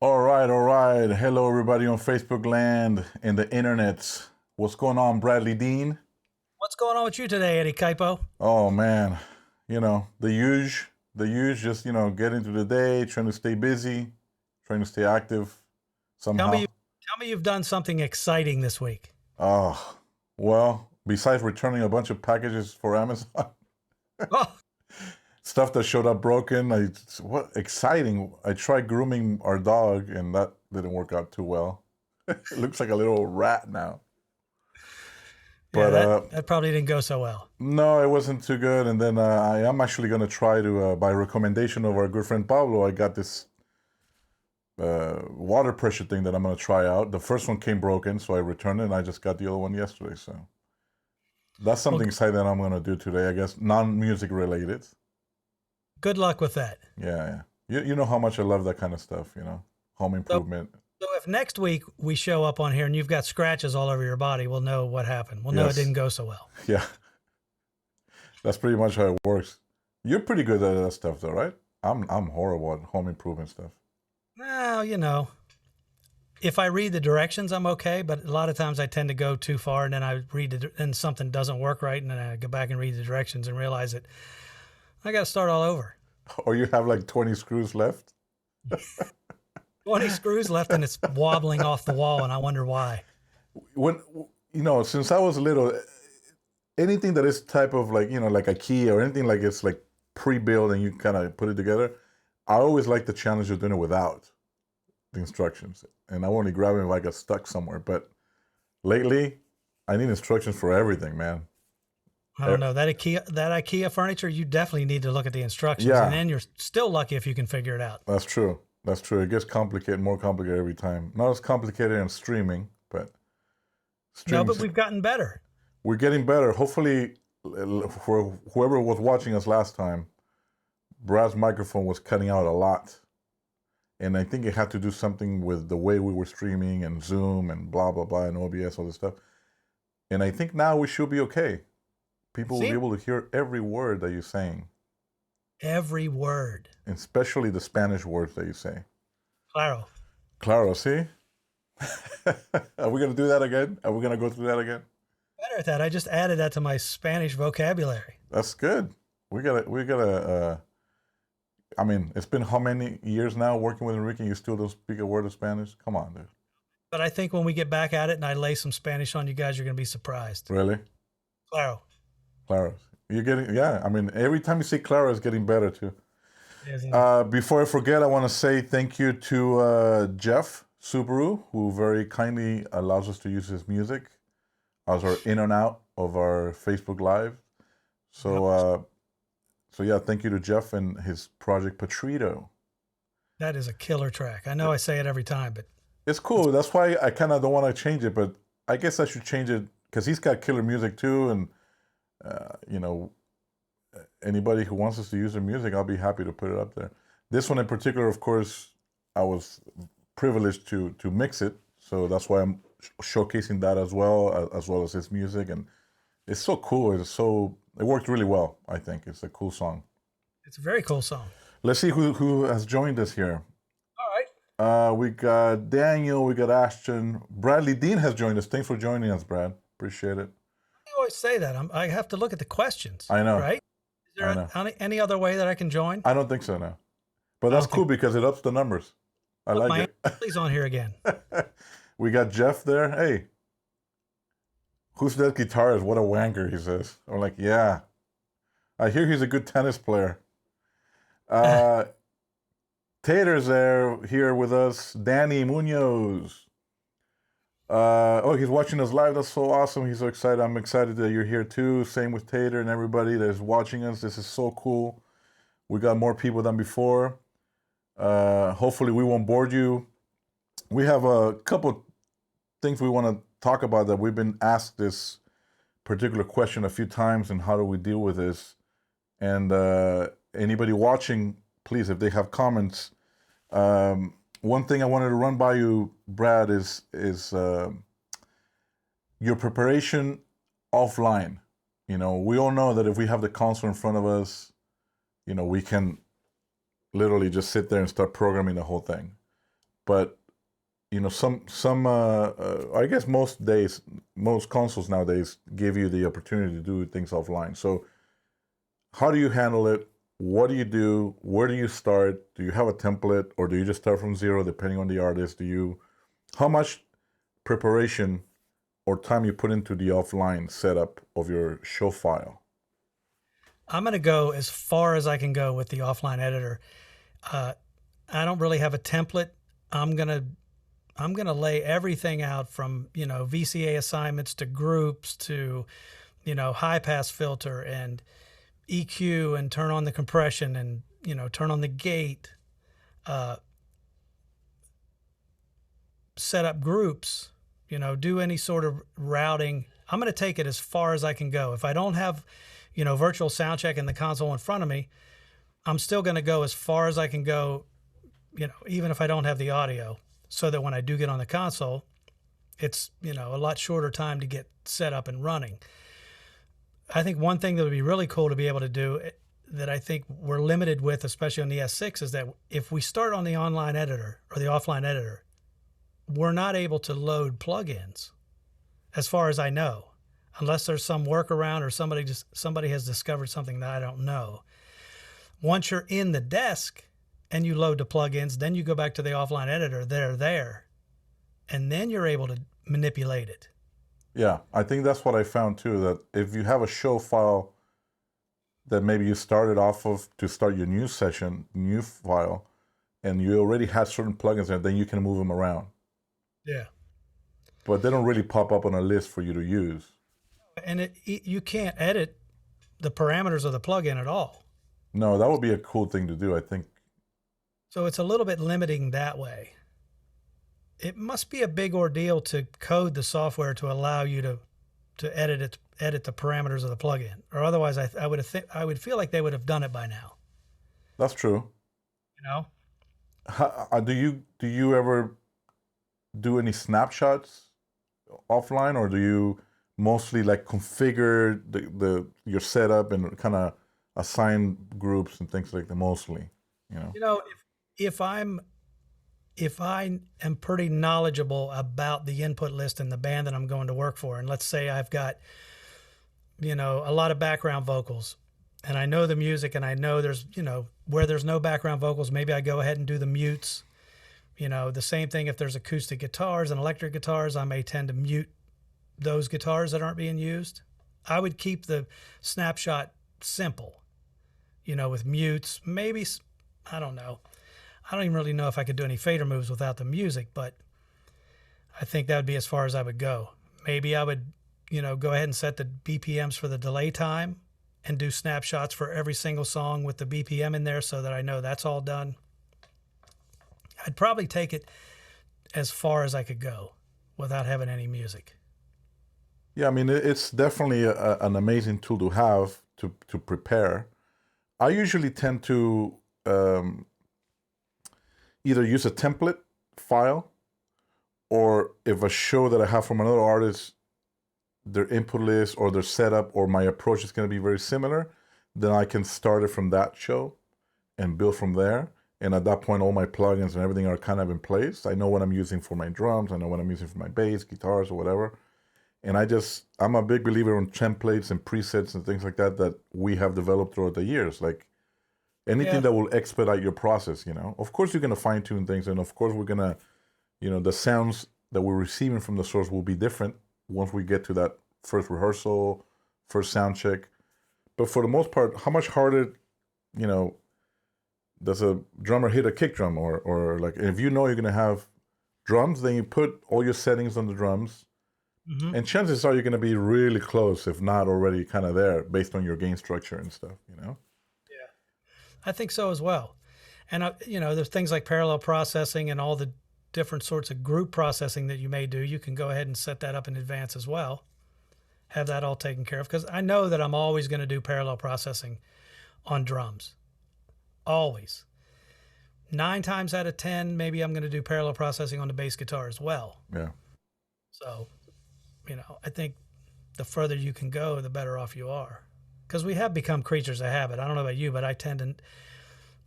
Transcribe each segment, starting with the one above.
All right, all right. Hello, everybody on Facebook land and the internets. What's going on, Bradley Dean? What's going on with you today, Eddie Kaipo? Oh man, just getting through the day, trying to stay busy, trying to stay active Tell me, somehow. tell me you've done something exciting this week. Oh, well, besides returning a bunch of packages for Amazon, Oh, stuff that showed up broken. What exciting! I tried grooming our dog, and that didn't work out too well. It looks like a little rat now. yeah, But that probably didn't go so well. No, it wasn't too good. And then I am actually going to try to, by recommendation of our good friend Pablo, I got this water pressure thing that I'm going to try out. The first one came broken, so I returned it, and I just got the other one yesterday. So that's Well, something exciting that I'm going to do today, I guess, non music related. good luck with that. Yeah, yeah. You know how much I love that kind of stuff, home So, improvement. so if next week we show up on here and you've got scratches all over your body, we'll know what happened. We'll know it Yes. didn't go so well. Yeah, that's pretty much how it works. You're pretty good at that stuff, though, right? I'm horrible at home improvement stuff. Well, if I read the directions, I'm okay. But a lot of times I tend to go too far, and then I read and something doesn't work right, and then I go back and read the directions and realize that I got to start all over. Or you have like 20 screws left. 20 screws left and it's wobbling off the wall, and I wonder why. When since I was little, anything that is type of like like IKEA or anything like it's like pre-built and you kind of put it together, I always like the challenge of doing it without the instructions, and I only grab it if I get stuck somewhere. But lately, I need instructions for everything, man. I don't know that IKEA furniture. You definitely need to look at the instructions, and Yeah, then you're still lucky if you can figure it out. that's true. That's true. It gets complicated, more complicated every time. Not as complicated in streaming, but No, streaming. but we've gotten better. We're getting better. Hopefully, for whoever was watching us last time, Brad's microphone was cutting out a lot. And I think it had to do something with the way we were streaming and Zoom and blah, blah, blah, and OBS, all this stuff. And I think now we should be okay. People will be See, able to hear every word that you're saying, every word. especially the Spanish words that you say. Claro. Claro, see? Are we going to do that again? Are we going to go through that again? Better at that. I just added that to my Spanish vocabulary. That's good. I mean, it's been how many years now working with Enrique and you still don't speak a word of Spanish? Come on, dude. But I think when we get back at it and I lay some Spanish on you guys, you're going to be surprised. Really? Claro. Claro. You're getting, yeah. I mean, every time you say Claro, it's getting better too. Yes, Before I forget, I want to say thank you to Jeff Subaru, who very kindly allows us to use his music as our in and out of our Facebook Live. So, Yep. so yeah, thank you to Jeff and his project Patrito. That is a killer track. I know I say it every time, but It's it's cool. That's why I kind of don't want to change it, but I guess I should change it because he's got killer music too. And uh, you know, anybody who wants us to use their music, I'll be happy to put it up there. This one in particular, of course, I was privileged to mix it, so that's why I'm showcasing that as well as his music, and it's so cool. It worked really well. I think it's a cool song. it's a very cool song. Let's see who has joined us here. All right. We got Daniel, we got Ashton, Bradley Dean has joined us. Thanks for joining us, Brad. Appreciate it. I always say that. I have to look at the questions, I know, right? Is I there know. any other way that I can join? I don't think so now, but I that's don't cool think. because it ups the numbers. I Look, like my Aunt it. Emily's on here again. We got Jeff there. Hey, who's that guitarist? What a wanker, he says. I'm like, yeah. I hear he's a good tennis player. Uh, Tater's there here with us. Danny Munoz. Oh, he's watching us live. That's so awesome. He's so excited. I'm excited that you're here too. Same with Tater and everybody that's watching us. This is so cool. We got more people than before. Hopefully, we won't bore you. We have a couple things we want to talk about that we've been asked this particular question a few times, and how do we deal with this? And anybody watching, please, if they have comments, one thing I wanted to run by you, Brad, is your preparation offline. We all know that if we have the console in front of us, we can literally just sit there and start programming the whole thing. but some I guess most consoles nowadays give you the opportunity to do things offline. So how do you handle it? What do you do? Where do you start? Do you have a template, or do you just start from zero depending on the artist? How much preparation or time you put into the offline setup of your show file? I'm going to go as far as I can go with the offline editor. I don't really have a template. I'm gonna lay everything out from VCA assignments to groups to high pass filter and EQ and turn on the compression and turn on the gate. Set up groups. Do any sort of routing. I'm going to take it as far as I can go. If I don't have virtual sound check in the console in front of me, I'm still going to go as far as I can go. Even if I don't have the audio, so that when I do get on the console, it's, a lot shorter time to get set up and running. I think one thing that would be really cool to be able to do that I think we're limited with, especially on the S6, is that if we start on the online editor or the offline editor, we're not able to load plugins, as far as I know, unless there's some workaround or somebody has discovered something that I don't know. Once you're in the desk and you load the plugins, then you go back to the offline editor, they're there, and then you're able to manipulate it. Yeah, I think that's what I found too, that if you have a show file that maybe you started off of to start your new file, and you already had certain plugins there, then you can move them around. Yeah. But they don't really pop up on a list for you to use. And you can't edit the parameters of the plugin at all. No, that would be a cool thing to do, I think. So it's a little bit limiting that way. It must be a big ordeal to code the software to allow you to edit the parameters of the plugin, or otherwise I would feel like they would have done it by now. That's true. How, do you ever do any snapshots offline, or do you mostly like configure your setup and kind of assign groups and things like that mostly? If I am pretty knowledgeable about the input list and the band that I'm going to work for, and let's say I've got, a lot of background vocals, and I know the music, and I know there's, where there's no background vocals, maybe I go ahead and do the mutes. The same thing if there's acoustic guitars and electric guitars, I may tend to mute those guitars that aren't being used. I would keep the snapshot simple, with mutes, maybe, I don't know. I don't even really know if I could do any fader moves without the music, but I think that would be as far as I would go. Maybe I would, go ahead and set the BPMs for the delay time and do snapshots for every single song with the BPM in there so that I know that's all done. I'd probably take it as far as I could go without having any music. Yeah, I mean, it's definitely an amazing tool to have to prepare. I usually tend to either use a template file, or if a show that I have from another artist, their input list or their setup or my approach is going to be very similar, then I can start it from that show and build from there. And at that point, all my plugins and everything are kind of in place. I know what I'm using for my drums. I know what I'm using for my bass, guitars, or whatever. And I'm a big believer in templates and presets and things like that we have developed throughout the years. Like anything that will expedite your process, Of course, you're going to fine tune things. And of course, we're going to, the sounds that we're receiving from the source will be different once we get to that first rehearsal, first sound check. But for the most part, how much harder, does a drummer hit a kick drum? Or like, if you're going to have drums, then you put all your settings on the drums. Mm-hmm. And chances are you're going to be really close, if not already kind of there, based on your gain structure and stuff, Yeah, I think so as well. And, there's things like parallel processing and all the different sorts of group processing that you may do. You can go ahead and set that up in advance as well. Have that all taken care of. Because I know that I'm always going to do parallel processing on drums. Always. 9 times out of 10, maybe I'm going to do parallel processing on the bass guitar as well. Yeah. So, I think the further you can go, the better off you are. Because we have become creatures of habit. I don't know about you, but I tend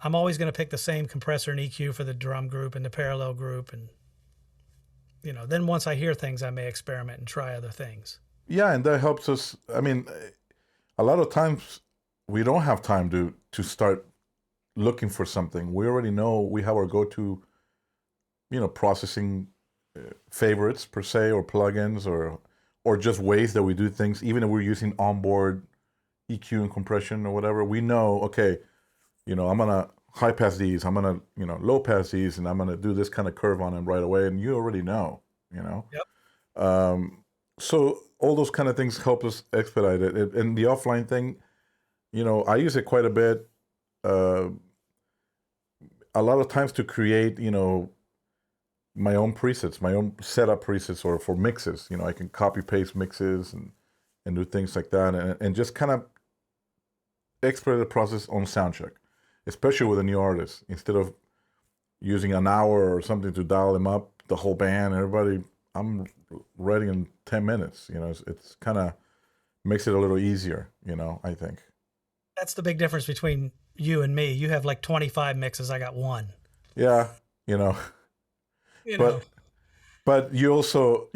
I'm always going to pick the same compressor and EQ for the drum group and the parallel group. And, then once I hear things, I may experiment and try other things. Yeah, and that helps us. I mean, a lot of times we don't have time to start looking for something. We already know we have our go-to, processing favorites per se, or plugins, or just ways that we do things. Even if we're using onboard EQ and compression or whatever, we know, okay, I'm gonna high pass these, I'm gonna low pass these, and I'm gonna do this kind of curve on them right away, and you already know. Yep. So all those kind of things help us expedite it. And the offline thing, I use it quite a bit. A lot of times to create, my own presets, my own setup presets, or for mixes. I can copy paste mixes and do things like that, and just kind of expedite the process on soundcheck, especially with a new artist. Instead of using an hour or something to dial them up, the whole band, everybody, I'm ready in 10 minutes. It's kind of makes it a little easier, I think. That's the big difference between you and me. You have like 25 mixes. I got one. Yeah, You know. but you also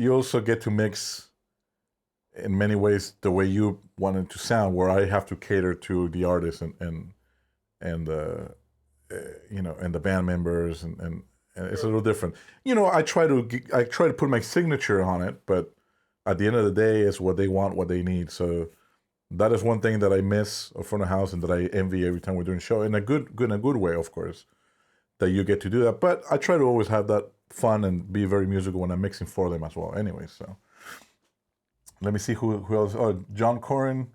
get to mix in many ways the way you want it to sound, where I have to cater to the artist and the band members, and it's a little different. I try to put my signature on it, but at the end of the day, it's what they want, what they need. So that is one thing that I miss from the house, and that I envy every time we're doing a show, in a good way, of course, that you get to do that. But I try to always have that fun and be very musical when I'm mixing for them as well. Anyway, so let me see who else. Oh, John Corin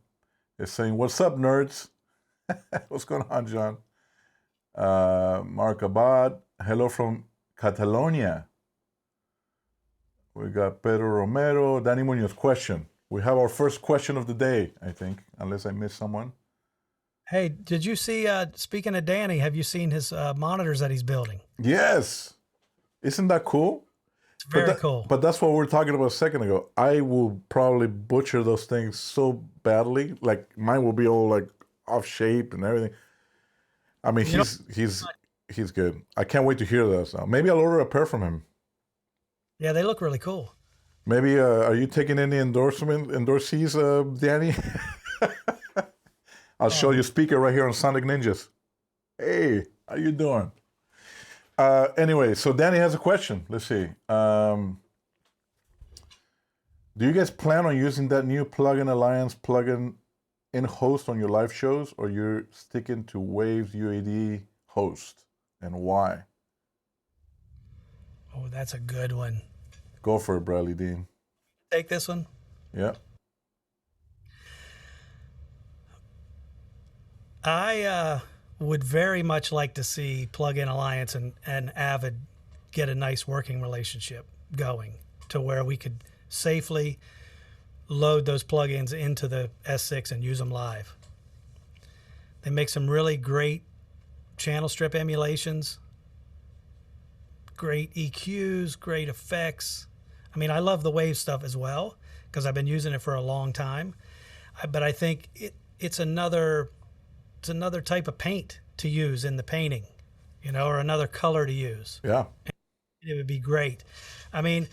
is saying, "What's up, nerds?" What's going on, John? Mark Abad, hello from Catalonia. We got Pedro Romero, Danny Munoz. Question. We have our first question of the day, I think, unless I missed someone. Hey, did you see, speaking of Danny, have you seen his monitors that he's building? Yes. Isn't that cool? It's very cool. But that's what we were talking about a second ago. I will probably butcher those things so badly. Like mine will be all like off shape and everything. I mean, he's good. I can't wait to hear those now. Maybe I'll order a pair from him. Yeah, they look really cool. Maybe are you taking any endorsees, Danny? I'll show you a speaker right here on Sonic Ninjas. Hey, how you doing? Anyway, so Danny has a question. Let's see. Do you guys plan on using that new Plugin Alliance plugin in host on your live shows, or you're sticking to Waves UAD host, and why? Oh, that's a good one. Go for it, Bradley Dean. Take this one. Yeah. I would very much like to see Plugin Alliance and Avid get a nice working relationship going, to where we could safely load those plugins into the S6 and use them live. They make some really great channel strip emulations, great EQs, great effects. I mean, I love the Wave stuff as well, because I've been using it for a long time. But I think it's another type of paint to use in the painting, or another color to use. Yeah. It would be great. I mean,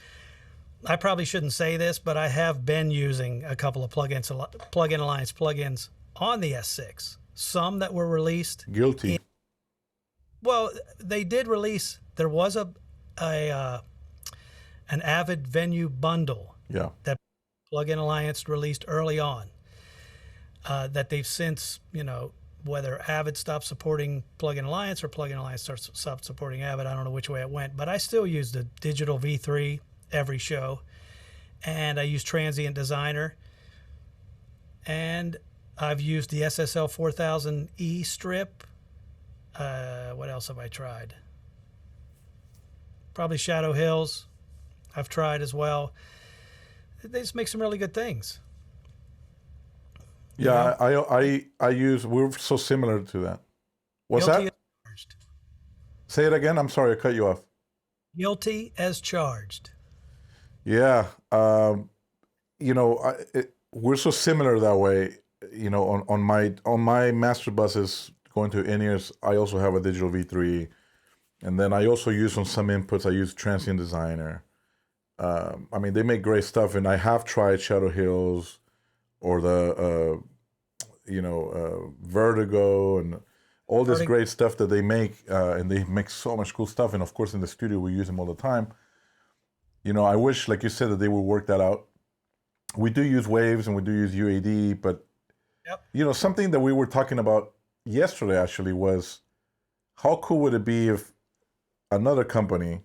I probably shouldn't say this, but I have been using a couple of Plugin Alliance plugins on the S6. Some that were released. Guilty. Well, they did release. There was an Avid Venue bundle. Yeah. That Plugin Alliance released early on. That they've since, whether Avid stopped supporting Plugin Alliance or Plugin Alliance stopped supporting Avid, I don't know which way it went, but I still use the digital V3 every show, and I use Transient Designer, and I've used the SSL 4000E strip. What else have I tried? Probably Shadow Hills I've tried as well. They just make some really good things. Yeah, I use, we're so similar to that. What's Guilty that? As charged. Say it again. I'm sorry, I cut you off. Guilty as charged. Yeah. We're so similar that way. On my master buses going to in-ears, I also have a digital V3. And then I also use on some inputs, I use Transient Designer. I mean, they make great stuff, and I have tried Shadow Hills or the, Vertigo and all this great stuff that they make, and they make so much cool stuff. And of course, in the studio, we use them all the time. I wish, like you said, that they would work that out. We do use Waves and we do use UAD, but Yep. Something that we were talking about yesterday actually was how cool would it be if another company,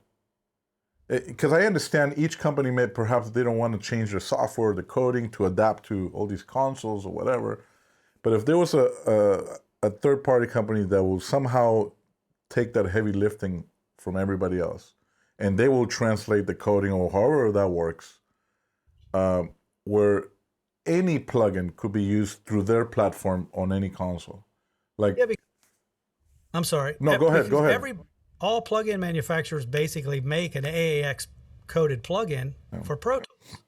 because I understand each company may perhaps they don't want to change their software, the coding to adapt to all these consoles or whatever, but if there was a third party company that will somehow take that heavy lifting from everybody else, and they will translate the coding or however that works, where any plugin could be used through their platform on any console. Like, Yeah, I'm sorry. no, go ahead. Go ahead. All plugin manufacturers basically make an AAX coded plugin for Pro Tools.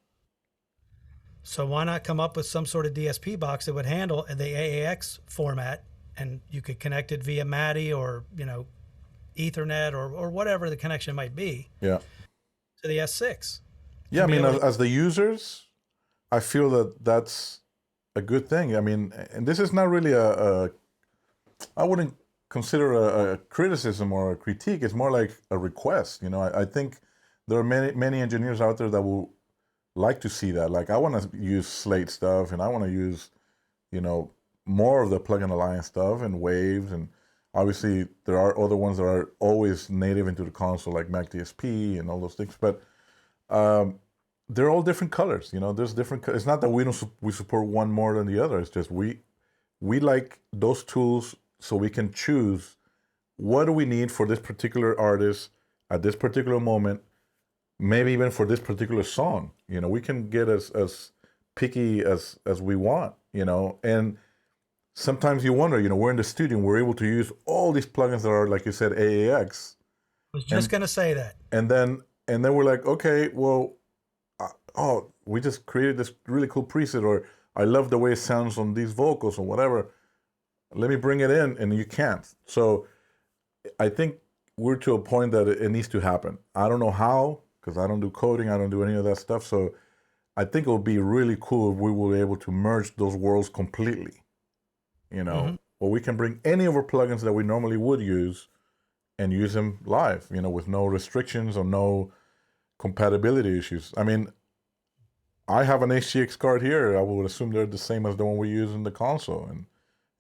So why not come up with some sort of DSP box that would handle the AAX format, and you could connect it via MADI or Ethernet or whatever the connection might be Yeah. to the S6. Yeah, I mean, able as the users, I feel that that's a good thing. I mean, and this is not really I wouldn't consider a criticism or a critique. It's more like a request. I think there are many engineers out there that will like to see that. Like, I want to use Slate stuff, and I want to use, more of the Plugin Alliance stuff and Waves, and obviously there are other ones that are always native into the console, like Mac DSP and all those things. But they're all different colors. There's different. It's not that we support one more than the other. It's just we like those tools so we can choose what do we need for this particular artist at this particular moment, maybe even for this particular song. We can get as picky as we want. And sometimes you wonder. We're in the studio and we're able to use all these plugins that are, like you said, AAX. I was just going to say that. And then we're like, okay, well, we just created this really cool preset, or I love the way it sounds on these vocals or whatever. Let me bring it in, and you can't. So I think we're to a point that it needs to happen. I don't know how, because I don't do coding, I don't do any of that stuff. So I think it would be really cool if we were able to merge those worlds completely. Where we can bring any of our plugins that we normally would use and use them live, with no restrictions or no compatibility issues. I mean, I have an HTX card here. I would assume they're the same as the one we use in the console, and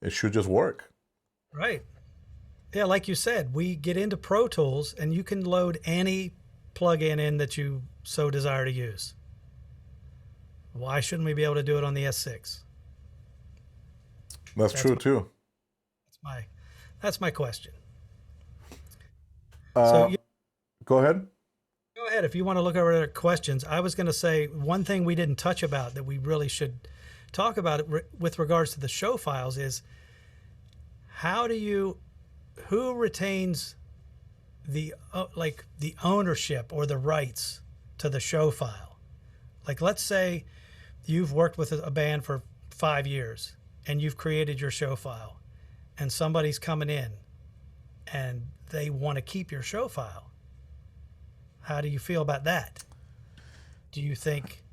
it should just work. Right. Yeah, like you said, we get into Pro Tools, and you can load any plugin in that you so desire to use. Why shouldn't we be able to do it on the S6? That's true too. That's my question. Go ahead. Go ahead. If you want to look over the questions, I was going to say one thing we didn't touch about that we really should talk about with regards to the show files is who retains the ownership or the rights to the show file? Like, let's say you've worked with a band for 5 years and you've created your show file, and somebody's coming in and they want to keep your show file. How do you feel about that? Do you think...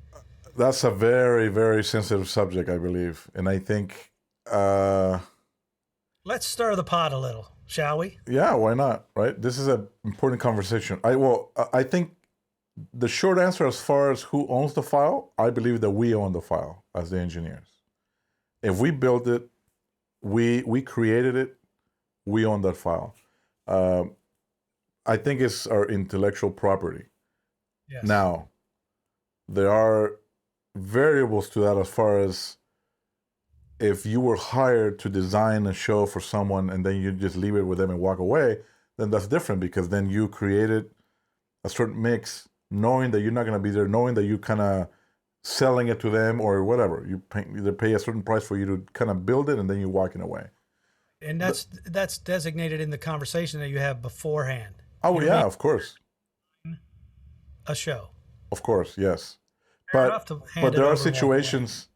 That's a very, very sensitive subject, I believe. And I think... Let's stir the pot a little, shall we? Yeah, why not, right? This is an important conversation. I think the short answer as far as who owns the file, I believe that we own the file as the engineers. If we built it, we created it, we own that file. I think it's our intellectual property. Yes. Now, there are variables to that as far as if you were hired to design a show for someone and then you just leave it with them and walk away, then that's different, because then you created a certain mix knowing that you're not going to be there, knowing that you kind of selling it to them or whatever. You either pay a certain price for you to kind of build it and then you're walking away. And that's designated in the conversation that you have beforehand. Oh, yeah, of course. A show. Of course, yes. But there are situations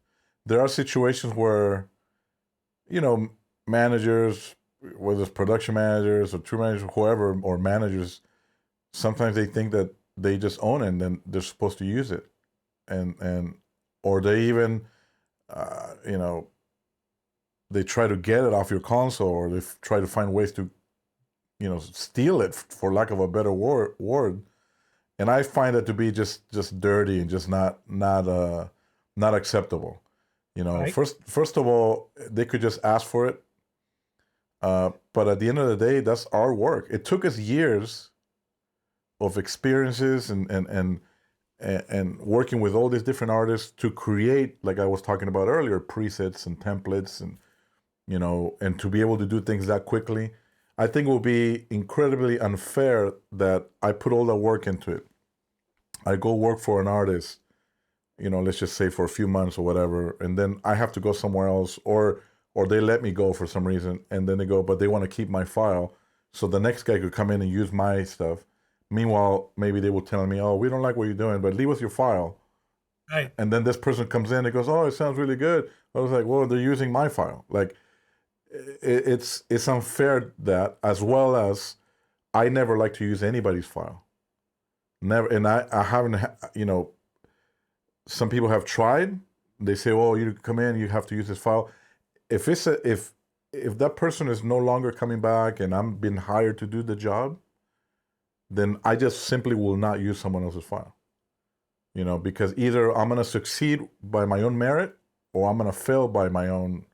where, managers, whether it's production managers or tour managers, whoever, or managers, sometimes they think that they just own it and then they're supposed to use it, and or they even, you know, they try to get it off your console, or they try to find ways to, you know, steal it, for lack of a better word. And I find it to be just dirty and just not acceptable. You know, Right. first of all, they could just ask for it. But at the end of the day, that's our work. It took us years of experiences and working with all these different artists to create, like I was talking about earlier, presets and templates, and, you know, and to be able to do things that quickly. I think it will be incredibly unfair that I put all that work into it. I go work for an artist, you know, let's just say for a few months or whatever, and then I have to go somewhere else, or they let me go for some reason, and then they go, but they want to keep my file, so the next guy could come in and use my stuff. Meanwhile, maybe they will tell me, "Oh, we don't like what you're doing, but leave us your file." Right. And then this person comes in and goes, "Oh, it sounds really good." I was like, "Well, they're using my file." Like, it's unfair, that, as well as I never like to use anybody's file. Never, and I haven't. You know, some people have tried. They say, "Oh, you come in, you have to use this file." If it's if that person is no longer coming back and I'm being hired to do the job, then I just simply will not use someone else's file. You know, because either I'm gonna succeed by my own merit, or I'm gonna fail by my own,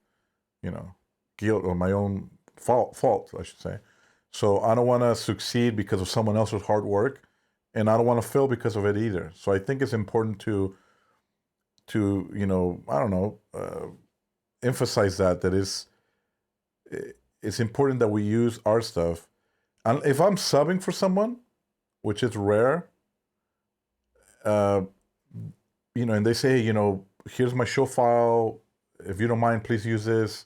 you know, guilt, or my own fault, I should say. So I don't want to succeed because of someone else's hard work, and I don't want to fail because of it either. So I think it's important to you know, I don't know, emphasize that it's important that we use our stuff. And if I'm subbing for someone, which is rare, uh, you know, and they say, you know, here's my show file. If you don't mind, please use this.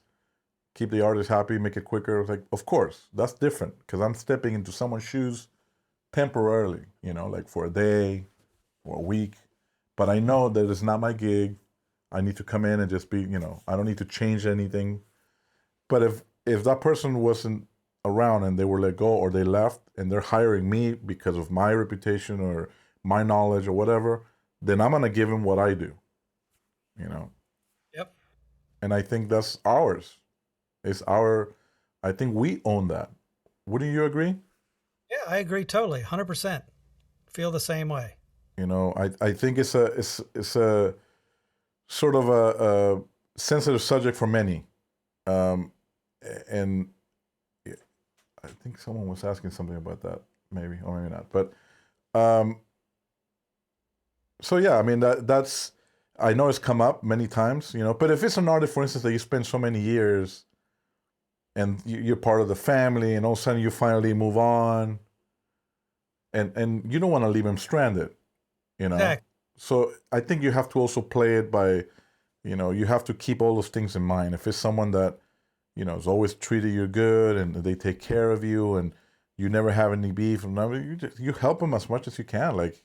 Keep the artist happy, make it quicker. Like, of course, that's different, because I'm stepping into someone's shoes temporarily, you know, like for a day or a week. But I know that it's not my gig. I need to come in and just be, you know, I don't need to change anything. But if that person wasn't around and they were let go, or they left, and they're hiring me because of my reputation or my knowledge or whatever, then I'm gonna give them what I do, you know. Yep. And I think that's ours. It's our. I think we own that. Wouldn't you agree? Yeah, I agree totally. 100%. Feel the same way. You know, I think it's a sort of a sensitive subject for many, um, and I think someone was asking something about that, maybe, or maybe not. But um, so yeah, I mean, that's, I know it's come up many times, you know. But if it's an artist, for instance, that you spend so many years, and you're part of the family, and all of a sudden you finally move on, and you don't want to leave them stranded, you know. Exactly. So I think you have to also play it by, you know, you have to keep all those things in mind. If it's someone that, you know, has always treated you good, and they take care of you, and you never have any beef, and you help them as much as you can, like,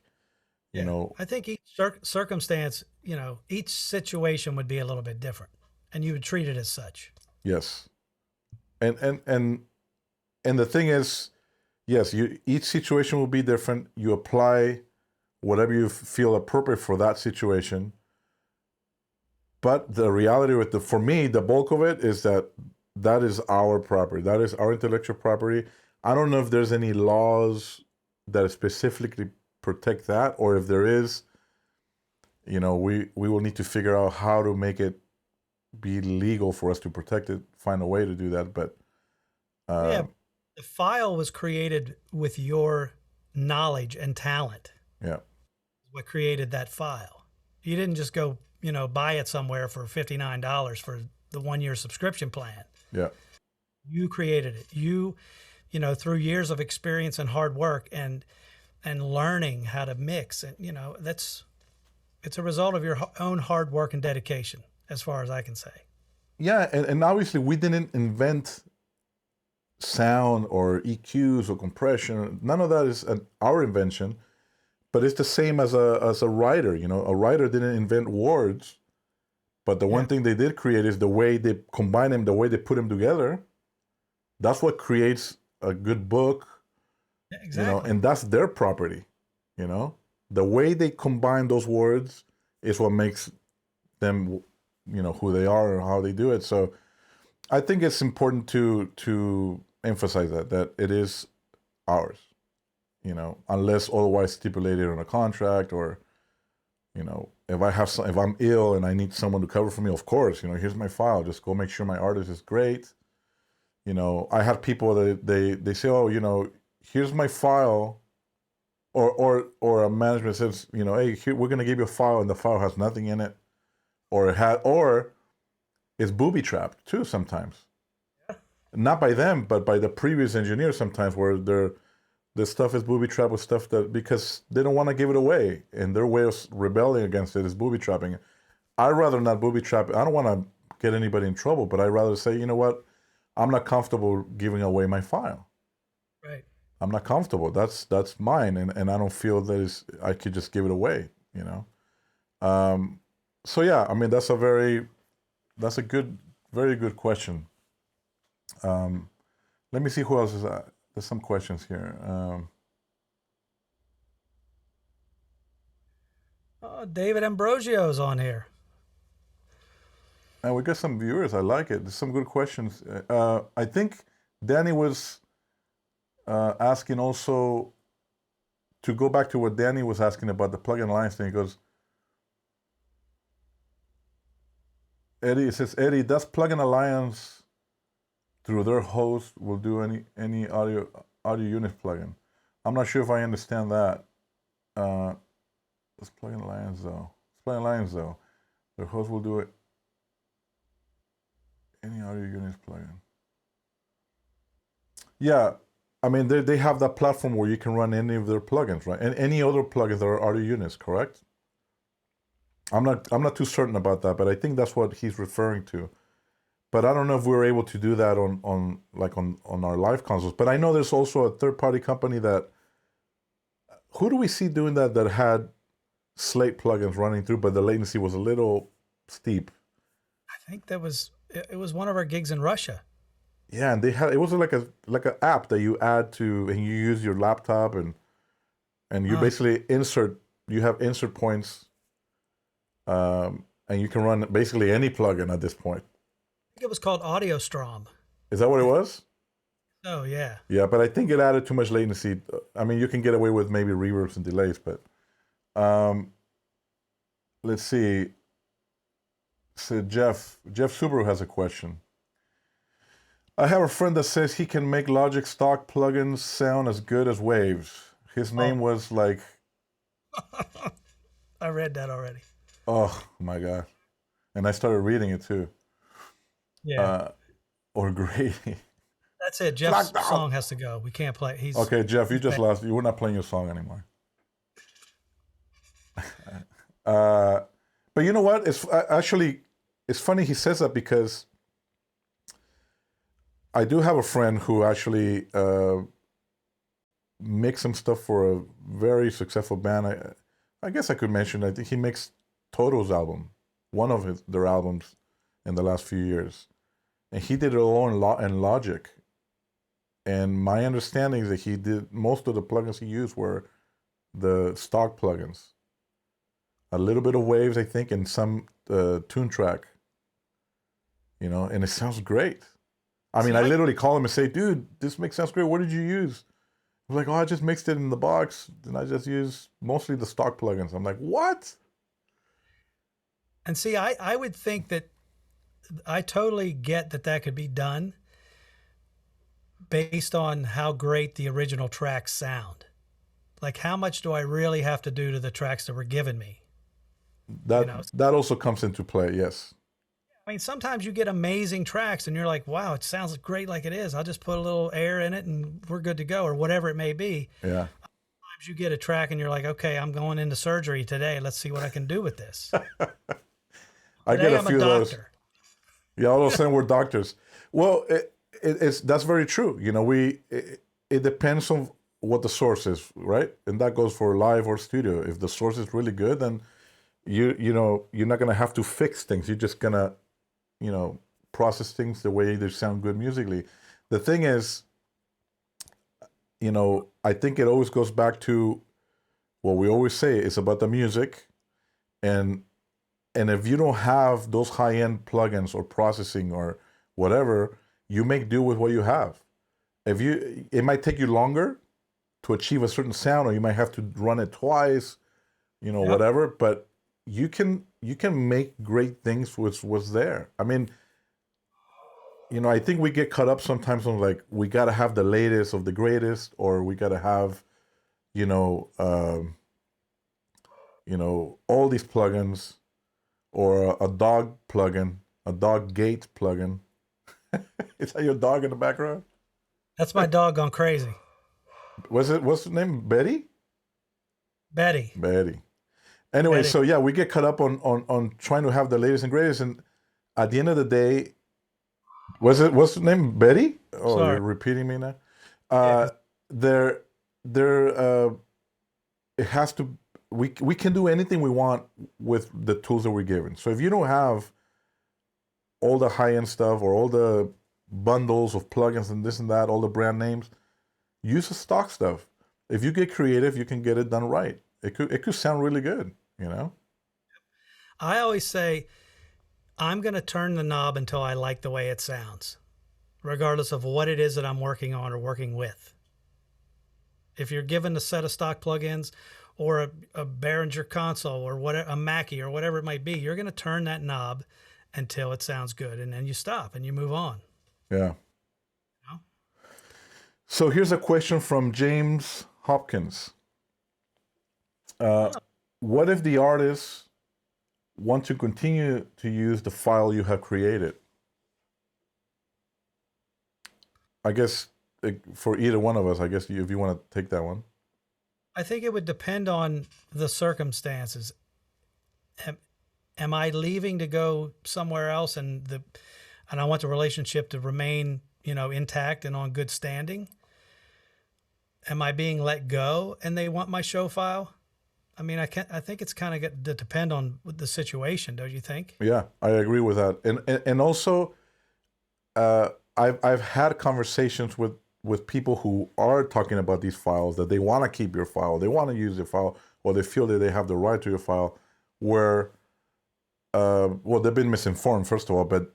you Yeah. know. I think each circumstance, you know, each situation would be a little bit different, and you would treat it as such. Yes. And the thing is, yes, each situation will be different. You apply whatever you feel appropriate for that situation. But the reality with for me, the bulk of it is that is our property. That is our intellectual property. I don't know if there's any laws that specifically protect that, or if there is, you know, we will need to figure out how to make it be legal for us to protect it, find a way to do that. But Yeah. The file was created with your knowledge and talent. yeah, What created that file? You didn't just go, you know, buy it somewhere for $59 for the 1-year subscription plan. yeah, You created it. You know, through years of experience and hard work and learning how to mix, and, you know, it's a result of your own hard work and dedication, as far as I can say. yeah. And obviously, we didn't invent sound or EQs or compression. None of that is our invention. But it's the same as a writer. You know, a writer didn't invent words, but the one thing they did create is the way they combine them, the way they put them together. That's what creates a good book, Yeah, you know, exactly. and that's their property, you know. The way they combine those words is what makes them, you know, who they are and how they do it. So I think it's important to emphasize that it is ours, you know, unless otherwise stipulated on a contract, or you know, if I'm ill and I need someone to cover for me, of course, you know, here's my file, just go make sure my artist is great. You know, I have people that they say, oh, you know, here's my file, or a management says, you know, hey, here, we're gonna give you a file, and the file has nothing in it, or it's booby trapped too sometimes. Not by them, but by the previous engineer sometimes, where the stuff is booby trapped with stuff that, because they don't want to give it away, and their way of rebelling against it is booby trapping. I'd rather not booby trap. I don't want to get anybody in trouble, but I'd rather say, you know what, I'm not comfortable giving away my file. Right. I'm not comfortable. That's mine, and I don't feel that I could just give it away. You know. So yeah, I mean that's a good, very good question. Um, Let me see who else is. There's some questions here. Oh, David Ambrosio's on here. And we got some viewers. I like it. There's some good questions. I think Danny was asking also, to go back to what Danny was asking about the plugin alliance thing. He goes, Eddie, it says, Eddie, does plugin alliance through their host will do any audio unit plugin? I'm not sure if I understand that. Let's plugin alliance though. Let's plugin alliance though. Their host will do it. Any audio units plugin. Yeah, I mean they have that platform where you can run any of their plugins, right? And any other plugins that are audio units, correct? I'm not too certain about that, but I think that's what he's referring to. But I don't know if we were able to do that on our live consoles. But I know there's also a third party company that, who do we see doing that had Slate plugins running through, but the latency was a little steep. I think it was one of our gigs in Russia. Yeah, and it was like an app that you add to, and you use your laptop, and you basically have insert points, and you can run basically any plugin at this point. I think it was called AudioStrom. Is that what it was? Oh yeah. Yeah, but I think it added too much latency. I mean, you can get away with maybe reverbs and delays, but let's see. So Jeff Subaru has a question. I have a friend that says he can make Logic stock plugins sound as good as Waves. His name was like... I read that already. Oh my God. And I started reading it too. Yeah. Or Grady. That's it. Jeff's song has to go. We can't play. Okay, Jeff, you just lost. We're not playing your song anymore. But you know what? It's funny he says that, because I do have a friend who actually makes some stuff for a very successful band. I guess I could mention, I think he makes Toto's album, one of their albums in the last few years. And he did it all in Logic. And my understanding is that he did, most of the plugins he used were the stock plugins. A little bit of Waves, I think, and some Toontrack. You know, and it sounds great. I mean, I literally call him and say, dude, this sounds great. What did you use? I'm like, oh, I just mixed it in the box, and I just use mostly the stock plugins. I'm like, what? And see, I would think that I totally get that could be done based on how great the original tracks sound. Like, how much do I really have to do to the tracks that were given me? That also comes into play, yes. I mean, sometimes you get amazing tracks and you're like, wow, it sounds great like it is. I'll just put a little air in it and we're good to go, or whatever it may be. Yeah. Sometimes you get a track and you're like, okay, I'm going into surgery today. Let's see what I can do with this. I get a few of those. Yeah, all of a sudden we're doctors. Well, that's very true. You know, it depends on what the source is, right? And that goes for live or studio. If the source is really good, then you're not gonna have to fix things. You're just gonna, process things the way they sound good musically. the thing is, I think it always goes back to what we always say. It's about the music, and if you don't have those high end plugins or processing or whatever, you make do with what you have. It might take you longer to achieve a certain sound, or you might have to run it twice, Yep. whatever. But you can make great things with what's there. I mean, I think we get caught up sometimes on like we gotta have the latest of the greatest, or we gotta have, all these plugins, or a dog plugin, a dog gate plugin. Is that your dog in the background? That's my dog gone crazy. What's the name? Betty? Betty. Betty. Anyway, Betty. so yeah, we get caught up on trying to have the latest and greatest, and at the end of the day, what's the name? Betty? Oh, Sorry. you're repeating me now. Yeah. There, it has to. We can do anything we want with the tools that we're given. So if you don't have all the high end stuff or all the bundles of plugins and this and that, all the brand names, use the stock stuff. If you get creative, you can get it done right. It could sound really good, I always say, I'm going to turn the knob until I like the way it sounds, regardless of what it is that I'm working on or working with. If you're given a set of stock plugins or a Behringer console or whatever, a Mackie or whatever it might be, you're going to turn that knob until it sounds good, and then you stop and you move on. Yeah. know? So here's a question from James Hopkins. What if the artists want to continue to use the file you have created? I guess for either one of us, I guess if you want to take that one. I think it would depend on the circumstances. Am I leaving to go somewhere else, and I want the relationship to remain, intact and on good standing? Am I being let go and they want my show file? I mean, I think it's kind of got to depend on the situation, don't you think? Yeah, I agree with that. And also, I've had conversations with people who are talking about these files, that they want to keep your file, they want to use your file, or they feel that they have the right to your file, where, they've been misinformed, first of all, but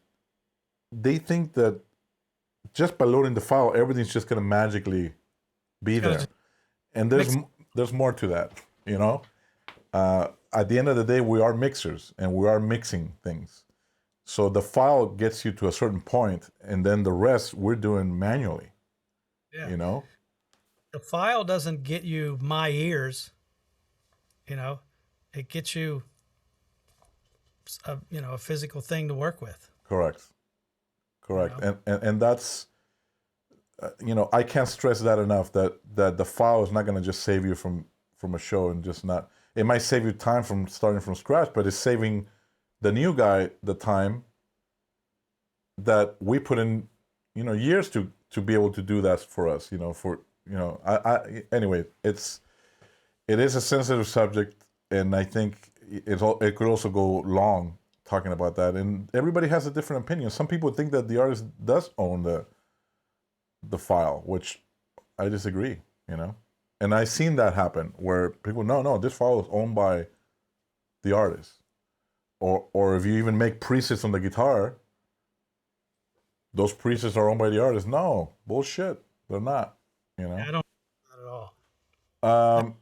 they think that just by loading the file, everything's just going to magically be there. And there's more to that, At the end of the day, we are mixers, and we are mixing things. So the file gets you to a certain point, and then the rest we're doing manually. Yeah. The file doesn't get you my ears. It gets you a physical thing to work with. Correct. And that's, I can't stress that enough, that the file is not going to just save you from a show, and just not, it might save you time from starting from scratch, but it's saving the new guy the time that we put in, years to be able to do that for us, anyway, it is a sensitive subject, and I think it could also go long talking about that, and everybody has a different opinion. Some people think that the artist does own the file, which I disagree, and I've seen that happen, where people, no, this file is owned by the artist, or if you even make presets on the guitar, those presets are owned by the artist. No, bullshit, they're not, I don't, not at all.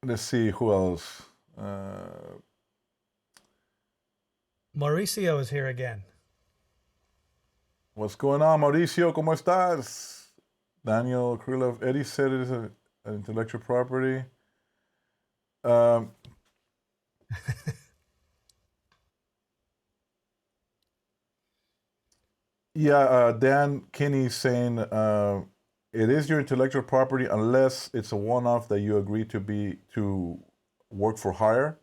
Let's see, who else? Mauricio is here again. What's going on, Mauricio? ¿Cómo estás? Daniel Krylov. Eddie said it is an intellectual property. Dan Kinney saying it is your intellectual property unless it's a one-off that you agree to work for hire.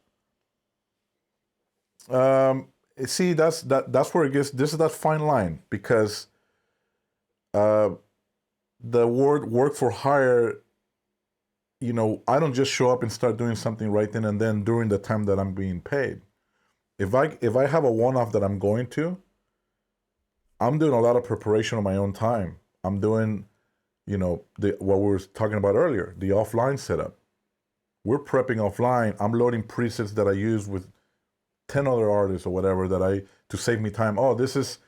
See, that's where it gets. This is that fine line, because the word work for hire, I don't just show up and start doing something right then and then during the time that I'm being paid. If I have a one-off that I'm going to, I'm doing a lot of preparation on my own time. I'm doing, what we were talking about earlier, the offline setup. We're prepping offline. I'm loading presets that I use with 10 other artists or whatever to save me time. Oh, this is,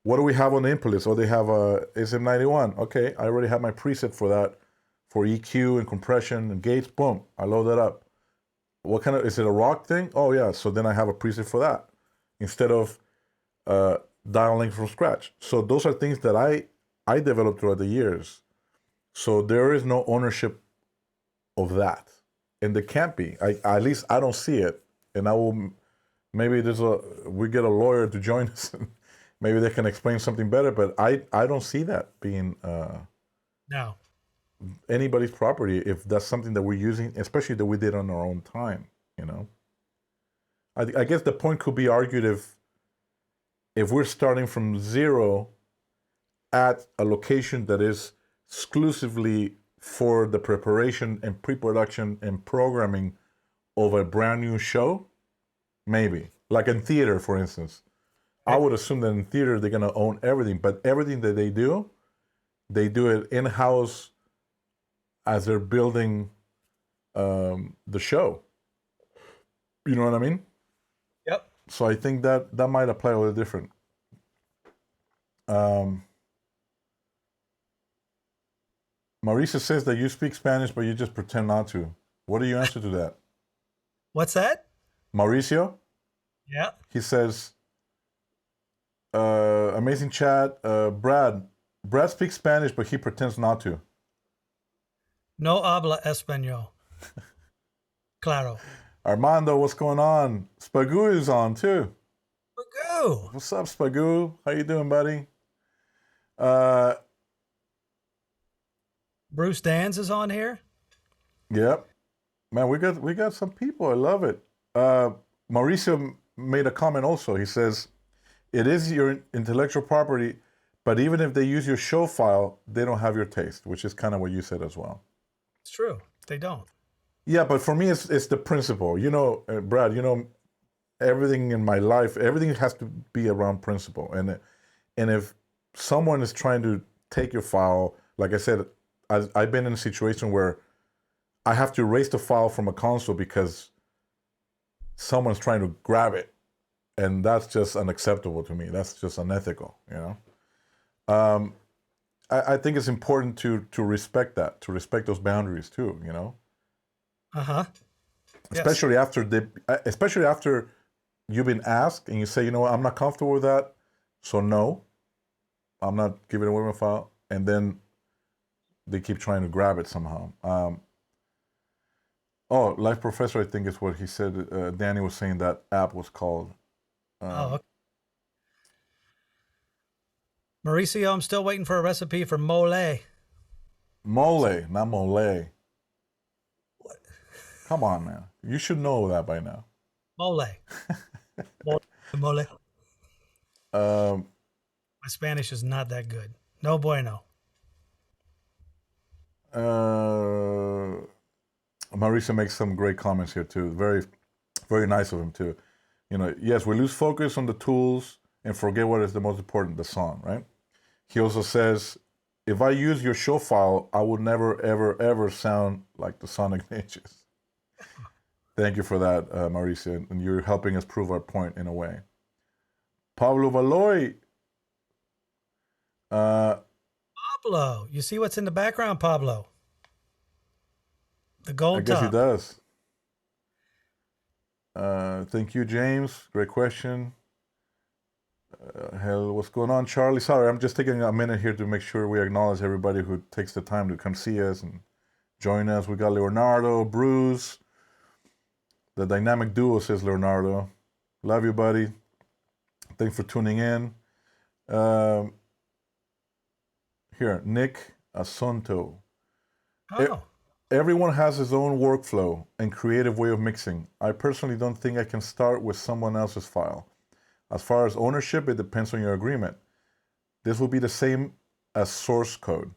what do we have on the input list? Oh, they have a SM91. Okay, I already have my preset for that, for EQ and compression and gates. Boom, I load that up. What kind of, is it a rock thing? Oh yeah, so then I have a preset for that instead of dialing from scratch. So those are things that I developed throughout the years. So there is no ownership of that, and there can't be. At least I don't see it, and I will. Maybe we get a lawyer to join us, and maybe they can explain something better. But I don't see that being No. anybody's property if that's something that we're using, especially that we did on our own time. I guess the point could be argued if we're starting from zero at a location that is exclusively for the preparation and pre-production and programming of a brand new show, maybe. Like in theater, for instance. I would assume that in theater they're going to own everything, but everything that they do it in-house as they're building the show. You know what I mean? Yep. So I think that might apply a little different. Marisa says that you speak Spanish, but you just pretend not to. What do you answer to that? What's that? Mauricio? Yeah. He says, amazing chat. Brad speaks Spanish, but he pretends not to. No habla español. Claro. Armando, what's going on? Spagoo is on too. Spagoo. What's up, Spagoo? How you doing, buddy? Bruce Dans is on here. Yep. Man, we got some people. I love it. Mauricio made a comment also. He says, it is your intellectual property, but even if they use your show file, they don't have your taste, which is kind of what you said as well. It's true. They don't. Yeah, but for me, it's the principle. Brad, everything in my life, everything has to be around principle. And if someone is trying to take your file, like I said, I've been in a situation where I have to erase the file from a console because someone's trying to grab it. And that's just unacceptable to me. That's just unethical, I think it's important to respect that, to respect those boundaries too, Uh-huh. Especially especially after you've been asked and you say, you know what, I'm not comfortable with that, so no, I'm not giving away my file, and then they keep trying to grab it somehow. Life Professor, I think is what he said. Danny was saying that app was called. Okay. Mauricio, I'm still waiting for a recipe for mole. Mole, not mole. What? Come on, man. You should know that by now. Mole. Mole. My Spanish is not that good. No bueno. Marisa makes some great comments here too. Very, very nice of him too. Yes, we lose focus on the tools and forget what is the most important, the song, right? He also says, if I use your show file, I would never, ever, ever sound like the Sonic Ninjas. Thank you for that, Marisa, and you're helping us prove our point in a way. Pablo Valoy. Pablo. You see what's in the background, Pablo? The gold I guess top. he does. Thank you, James. Great question. What's going on, Charlie? Sorry, I'm just taking a minute here to make sure we acknowledge everybody who takes the time to come see us and join us. We got Leonardo, Bruce, the dynamic duo, says Leonardo. Love you, buddy. Thanks for tuning in. Here, Nick Assunto. Oh. Everyone has his own workflow and creative way of mixing. I personally don't think I can start with someone else's file. As far as ownership, it depends on your agreement. This will be the same as source code.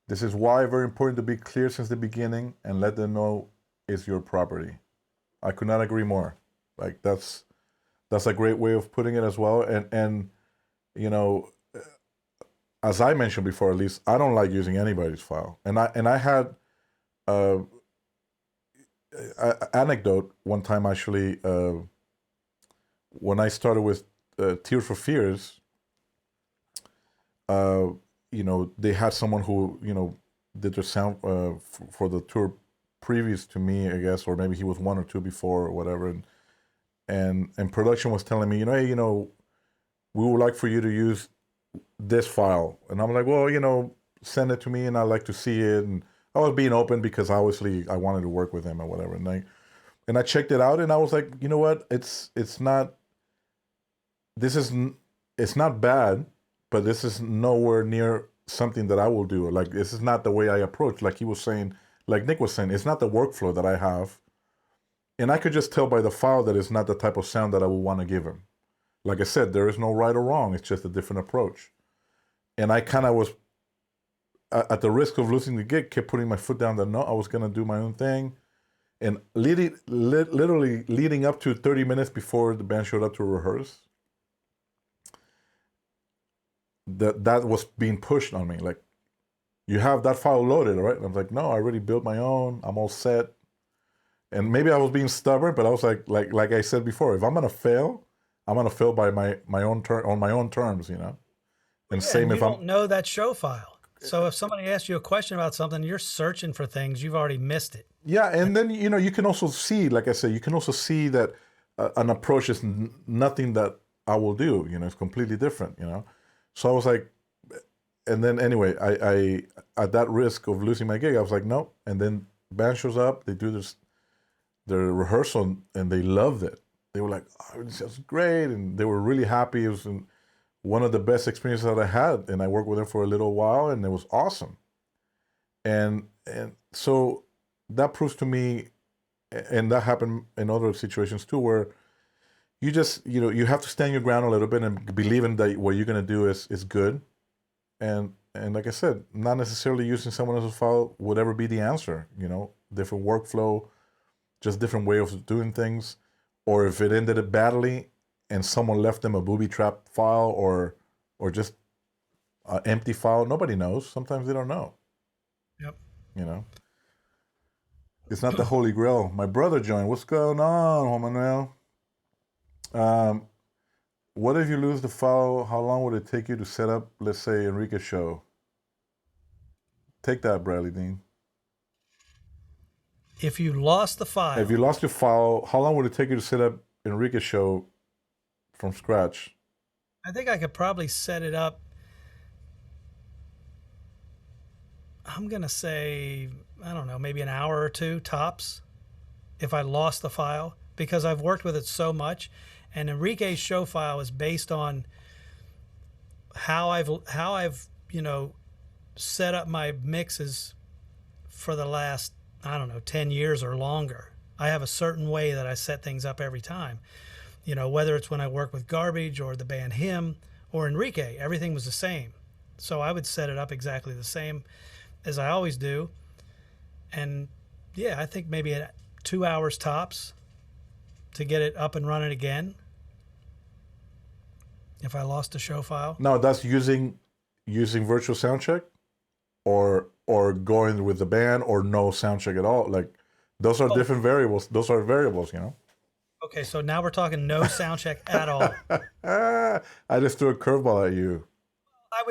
This is why very important to be clear since the beginning and let them know it's your property. I could not agree more. Like that's a great way of putting it as well. And as I mentioned before, at least I don't like using anybody's file. And I had uh, anecdote one time actually when I started with Tears for Fears. Uh, they had someone who did their sound for the tour previous to me, I guess, or maybe he was one or two before or whatever, and production was telling me, hey, we would like for you to use this file, and I'm like, well, send it to me, and I'd like to see it, and I was being open because obviously I wanted to work with him or whatever, and I checked it out, and I was like, you know what, it's not, it's not bad, but this is nowhere near something that I will do. Like, this is not the way I approach. Like he was saying, like Nick was saying, it's not the workflow that I have. And I could just tell by the file that it's not the type of sound that I would want to give him. Like I said, there is no right or wrong. It's just a different approach. And I kind of was, at the risk of losing the gig, kept putting my foot down that no, I was going to do my own thing. And literally leading up to 30 minutes before the band showed up to rehearse, that was being pushed on me. Like, you have that file loaded, right? And I was like, no, I already built my own. I'm all set. And maybe I was being stubborn, but I was like I said before, if I'm gonna fail, I'm gonna fail by my own on my own terms, And Yeah, same and you if don't I'm know that show file. So if somebody asks you a question about something, you're searching for things, you've already missed it. yeah, and then you can also see, like I said, you can also see that an approach is nothing that I will do. It's completely different. So I was like, and then anyway, I at that risk of losing my gig, I was like, no. And then band shows up, they do their rehearsal, and they loved it. They were like, oh, this is great, and they were really happy. It was one of the best experiences that I had, and I worked with them for a little while, and it was awesome. And so that proves to me, and that happened in other situations too, where you just you have to stand your ground a little bit and believe in that what you're gonna do is good, and like I said, not necessarily using someone else's file would ever be the answer. Different workflow, just different way of doing things, or if it ended up badly and someone left them a booby trap file or just an empty file, nobody knows. Sometimes they don't know. Yep. It's not the holy grail. My brother joined. What's going on, Juan Manuel? What if you lose the file? How long would it take you to set up, let's say, Enrique's show? Take that, Bradley Dean. If you lost the file, If you lost your file, how long would it take you to set up Enrique's show from scratch? I think I could probably set it up. I'm going to say, I don't know, maybe an hour or two tops if I lost the file, because I've worked with it so much. And Enrique's show file is based on how I've set up my mixes for the last, I don't know, 10 years or longer. I have a certain way that I set things up every time. Whether it's when I work with Garbage or the band Him or Enrique, everything was the same. So I would set it up exactly the same as I always do. And yeah, I think maybe 2 hours tops to get it up and running again if I lost a show file. No, that's using virtual soundcheck or going with the band or no soundcheck at all. Like, those are different variables. Those are variables, Okay, so now we're talking no sound check at all. I just threw a curveball at you. I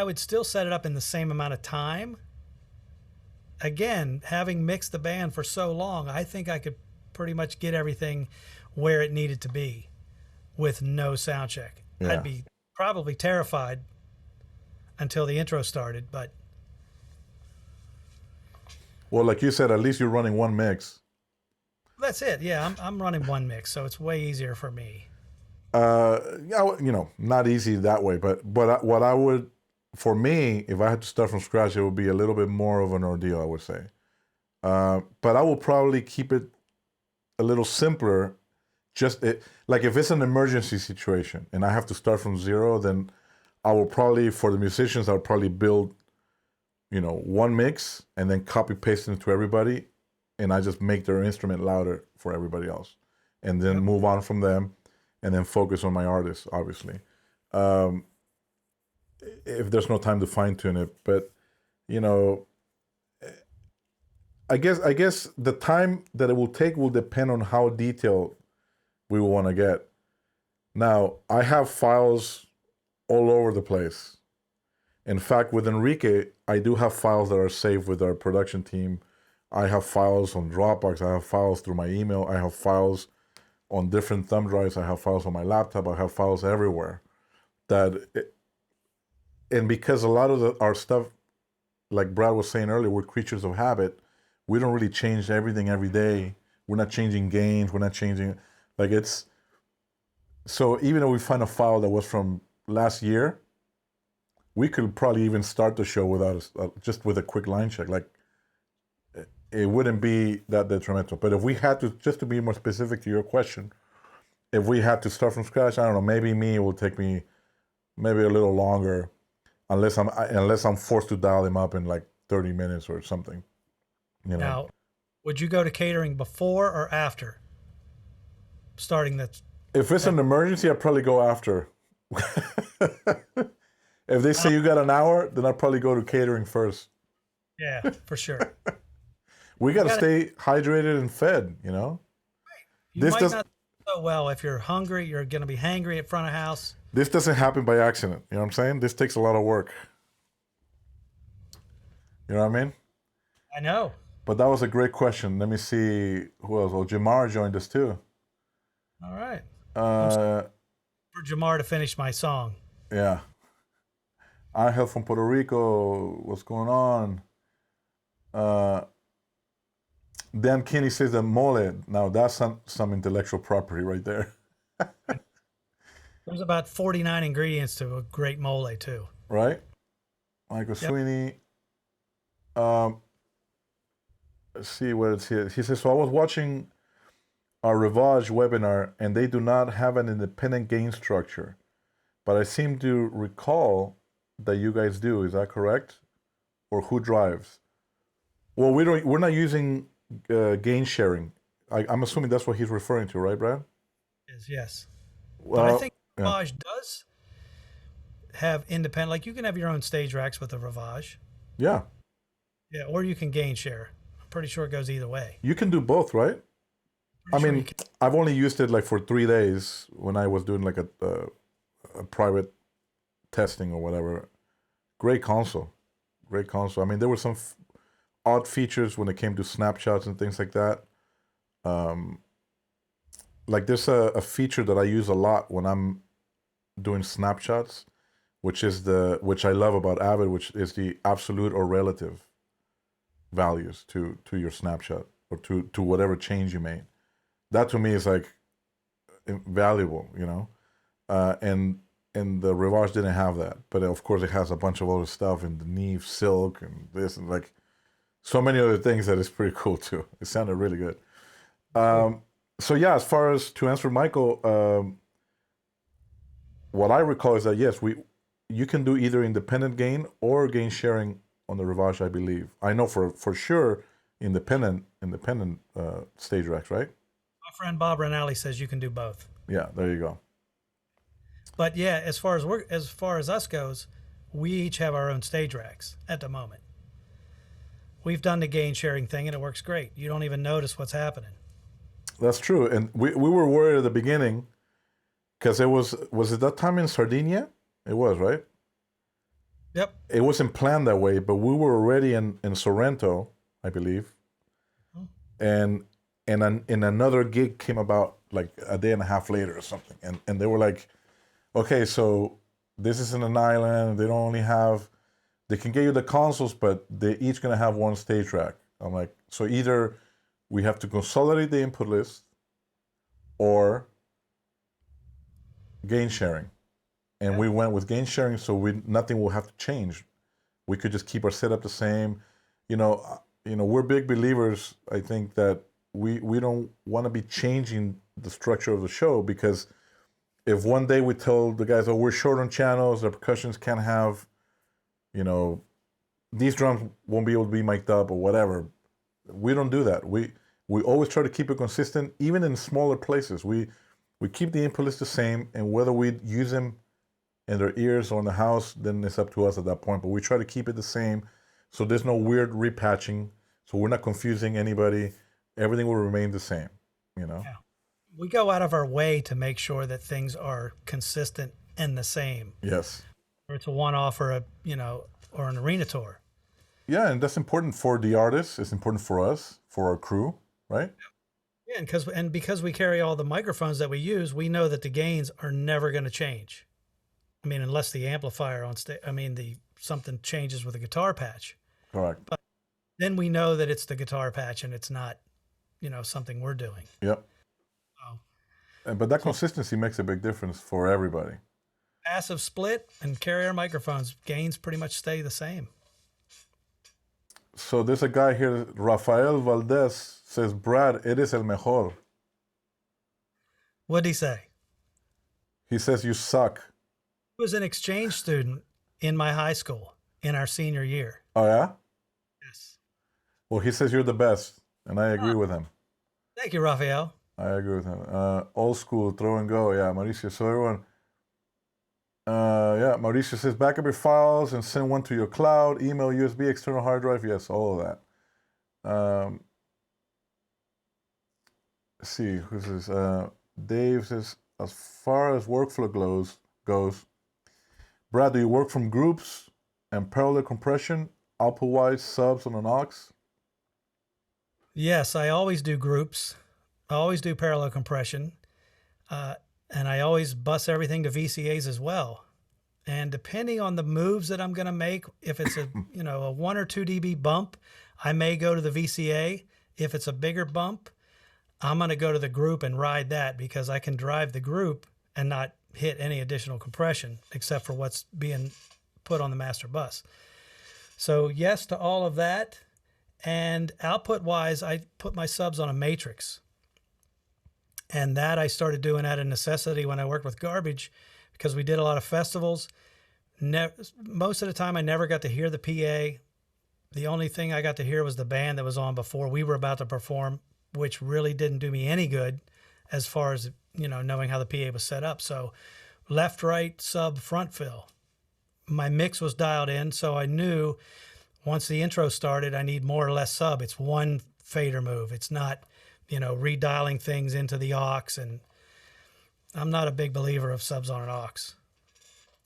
would still set it up in the same amount of time. Again, having mixed the band for so long, I think I could pretty much get everything where it needed to be with no sound check. Yeah. I'd be probably terrified until the intro started, but well, like you said, at least you're running one mix. that's it. Yeah, I'm running one mix, so it's way easier for me. Yeah, not easy that way, but what I would, for me, if I had to start from scratch, it would be a little bit more of an ordeal, I would say. But I will probably keep it a little simpler. Like if it's an emergency situation and I have to start from zero, then I will probably, for the musicians, I'll probably build, one mix and then copy paste it to everybody, and I just make their instrument louder for everybody else, and then move on from them, and then focus on my artists, obviously. if there's no time to fine tune it. But you know, I guess the time that it will take will depend on how detailed we will want to get. Now, I have files all over the place. In fact, with Enrique, I do have files that are saved with our production team. I have files on Dropbox. I have files through my email. I have files on different thumb drives. I have files on my laptop. I have files everywhere. And because a lot of our stuff, like Brad was saying earlier, we're creatures of habit. We don't really change everything every day. We're not changing gains. We're not changing, like it's, so even if we find a file that was from last year, we could probably even start the show without just with a quick line check. Like it wouldn't be that detrimental. But if we had to, just to be more specific to your question, if we had to start from scratch, I don't know, maybe it will take me maybe a little longer, unless I'm forced to dial them up in like 30 minutes or something. You know. Now, would you go to catering before or after starting that? If it's an emergency, I'd probably go after. If they say you got an hour, then I'd probably go to catering first. Yeah, for sure. We got to stay hydrated and fed, you know? You might not do so well if you're hungry. You're going to be hangry at front of house. This doesn't happen by accident. You know what I'm saying? This takes a lot of work. You know what I mean? I know. But that was a great question. Let me see who else. Oh, Jamar joined us too. All right. For Jamar to finish my song. Yeah. Angel from Puerto Rico. What's going on? Dan Kinney says that mole. Now that's some intellectual property right there. There's about 49 ingredients to a great mole too. Right? Michael Sweeney. Let's see what it's here. He says, so I was watching our Rivage webinar and they do not have an independent gain structure, but I seem to recall that you guys do. Is that correct? Or who drives? Well, we're not using gain sharing. I'm assuming that's what he's referring to, right, Brad? Yes. Well, but I think Rivage does have independent, like you can have your own stage racks with a Rivage. Yeah. Yeah, or you can gain share. I'm pretty sure it goes either way. You can do both, right? I mean, I've only used it like for 3 days when I was doing like a private testing or whatever. Great console. Great console. I mean, there were some odd features when it came to snapshots and things like that. Like there's a feature that I use a lot when I'm doing snapshots, which I love about Avid, which is the absolute or relative values to your snapshot or to whatever change you made. That to me is like valuable, you know. And the Rivage didn't have that, but of course it has a bunch of other stuff in the Neve Silk and this and like so many other things that is pretty cool too. It sounded really good. So yeah, as far as to answer Michael, what I recall is that yes, you can do either independent gain or gain sharing on the Rivage, I believe. I know for sure independent stage racks, right? My friend Bob Rinaldi says you can do both. Yeah, there you go. But yeah, as far as us goes, we each have our own stage racks at the moment. We've done the gain sharing thing and it works great. You don't even notice what's happening. That's true. And we were worried at the beginning because was it that time in Sardinia? It was, right? Yep. It wasn't planned that way, but we were already in Sorrento, I believe. And another gig came about like a day and a half later or something. And they were like, okay, so this is in an island. They can get you the consoles, but they're each going to have one stage rack. I'm like, so either we have to consolidate the input list or gain sharing. And we went with gain sharing, so nothing will have to change. We could just keep our setup the same. You know, we're big believers, I think, that we don't want to be changing the structure of the show, because if one day we tell the guys, oh, we're short on channels, the percussions can't have, you know, these drums won't be able to be mic'd up or whatever. We don't do that. We always try to keep it consistent, even in smaller places. We keep the input list the same, and whether we use them in their ears or in the house, then it's up to us at that point. But we try to keep it the same, so there's no weird repatching. So we're not confusing anybody. Everything will remain the same. You know. Yeah. We go out of our way to make sure that things are consistent and the same. Yes. Or it's a one-off or or an arena tour. Yeah, and that's important for the artists. It's important for us, for our crew, right? Yeah, because we carry all the microphones that we use, we know that the gains are never going to change. I mean, unless the amplifier on stage, something changes with the guitar patch. Correct. But then we know that it's the guitar patch and it's not, something we're doing. Yep. But that consistency makes a big difference for everybody. Passive split and carrier microphones, gains pretty much stay the same. So there's a guy here, Rafael Valdez, says, Brad, eres el mejor. What'd he say? He says, you suck. He was an exchange student in my high school in our senior year. Oh, yeah? Yes. Well, he says you're the best, and I agree with him. Thank you, Rafael. I agree with him. Old school, throw and go. Yeah, Mauricio. So everyone, Mauricio says back up your files and send one to your cloud, email, USB, external hard drive. Yes, all of that. Let's see, who's this? Dave says, as far as workflow goes, Brad, do you work from groups and parallel compression, output-wise, subs on an aux? Yes, I always do groups. I always do parallel compression, and I always bus everything to VCAs as well. And depending on the moves that I'm going to make, if it's a a 1 or 2 dB bump, I may go to the VCA. If it's a bigger bump, I'm going to go to the group and ride that because I can drive the group and not hit any additional compression except for what's being put on the master bus. So yes to all of that. And output-wise, I put my subs on a matrix. And that I started doing out of necessity when I worked with Garbage because we did a lot of festivals. Most of the time, I never got to hear the PA. The only thing I got to hear was the band that was on before we were about to perform, which really didn't do me any good as far as, knowing how the PA was set up. So left, right, sub, front fill. My mix was dialed in, so I knew once the intro started, I need more or less sub. It's one fader move. It's not redialing things into the aux, and I'm not a big believer of subs on an aux.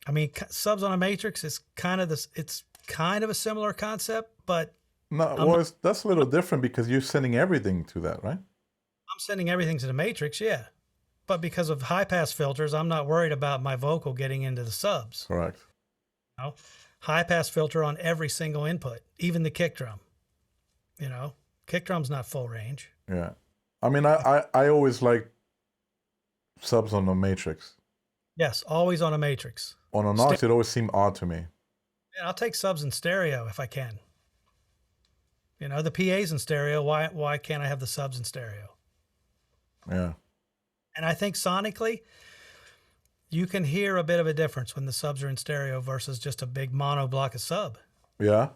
I mean, subs on a matrix is kind of a similar concept, but that's a little different because you're sending everything to that, right? I'm sending everything to the matrix, yeah. But because of high pass filters, I'm not worried about my vocal getting into the subs. Correct. High pass filter on every single input, even the kick drum. Kick drum's not full range. Yeah. I mean, I always like subs on the matrix. Yes, always on a matrix. On an aux, it always seemed odd to me. Yeah, I'll take subs in stereo if I can. The PA's in stereo. Why can't I have the subs in stereo? Yeah. And I think sonically, you can hear a bit of a difference when the subs are in stereo versus just a big mono block of sub. Yeah.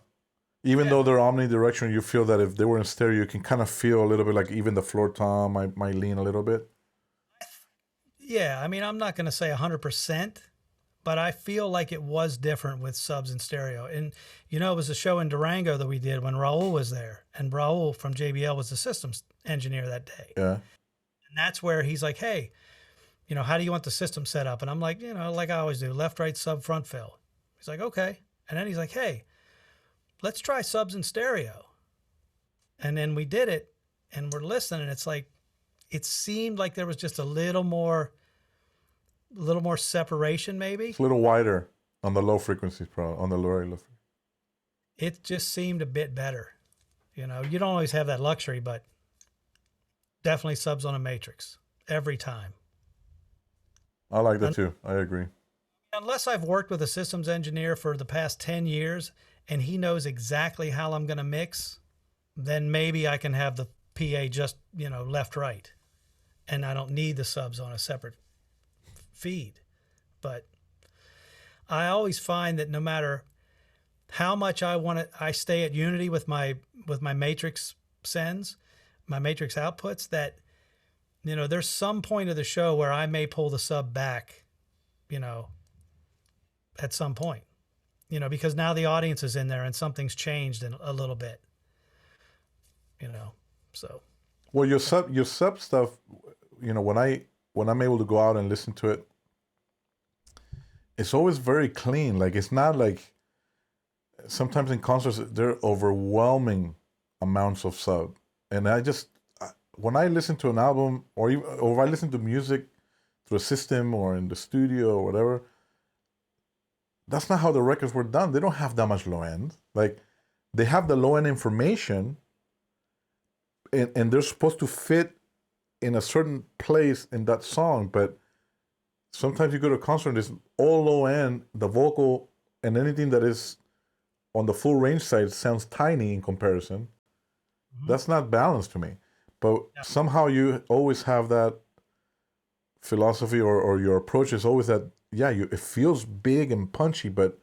Even though they're omnidirectional, you feel that if they were in stereo, you can kind of feel a little bit like even the floor tom might lean a little bit. Yeah, I mean, I'm not going to say 100%, but I feel like it was different with subs in stereo. And, it was a show in Durango that we did when Raul was there. And Raul from JBL was the systems engineer that day. Yeah. And that's where he's like, hey, how do you want the system set up? And I'm like, like I always do, left, right, sub, front fill. He's like, okay. And then he's like, hey, let's try subs in stereo. And then we did it and we're listening. And it's like, it seemed like there was just a little more separation maybe. It's a little wider on the low frequencies, on the lower level. It just seemed a bit better. You don't always have that luxury, but definitely subs on a matrix every time. I like that too. I agree. Unless I've worked with a systems engineer for the past 10 years and he knows exactly how I'm going to mix, then maybe I can have the PA just, left, right. And I don't need the subs on a separate feed. But I always find that no matter how much I stay at unity with my matrix sends, my matrix outputs, that, there's some point of the show where I may pull the sub back, at some point, because now the audience is in there and something's changed a little bit, so. Well, your sub stuff, when I'm able to go out and listen to it, it's always very clean. Like, it's not like sometimes in concerts there are overwhelming amounts of sub, and when I listen to an album or if I listen to music through a system or in the studio or whatever, that's not how the records were done. They don't have that much low end. Like, they have the low end information, and they're supposed to fit in a certain place in that song, but sometimes you go to a concert and it's all low end, the vocal and anything that is on the full range side sounds tiny in comparison. Mm-hmm. That's not balanced to me. But somehow you always have that philosophy, or your approach is always that, it feels big and punchy, but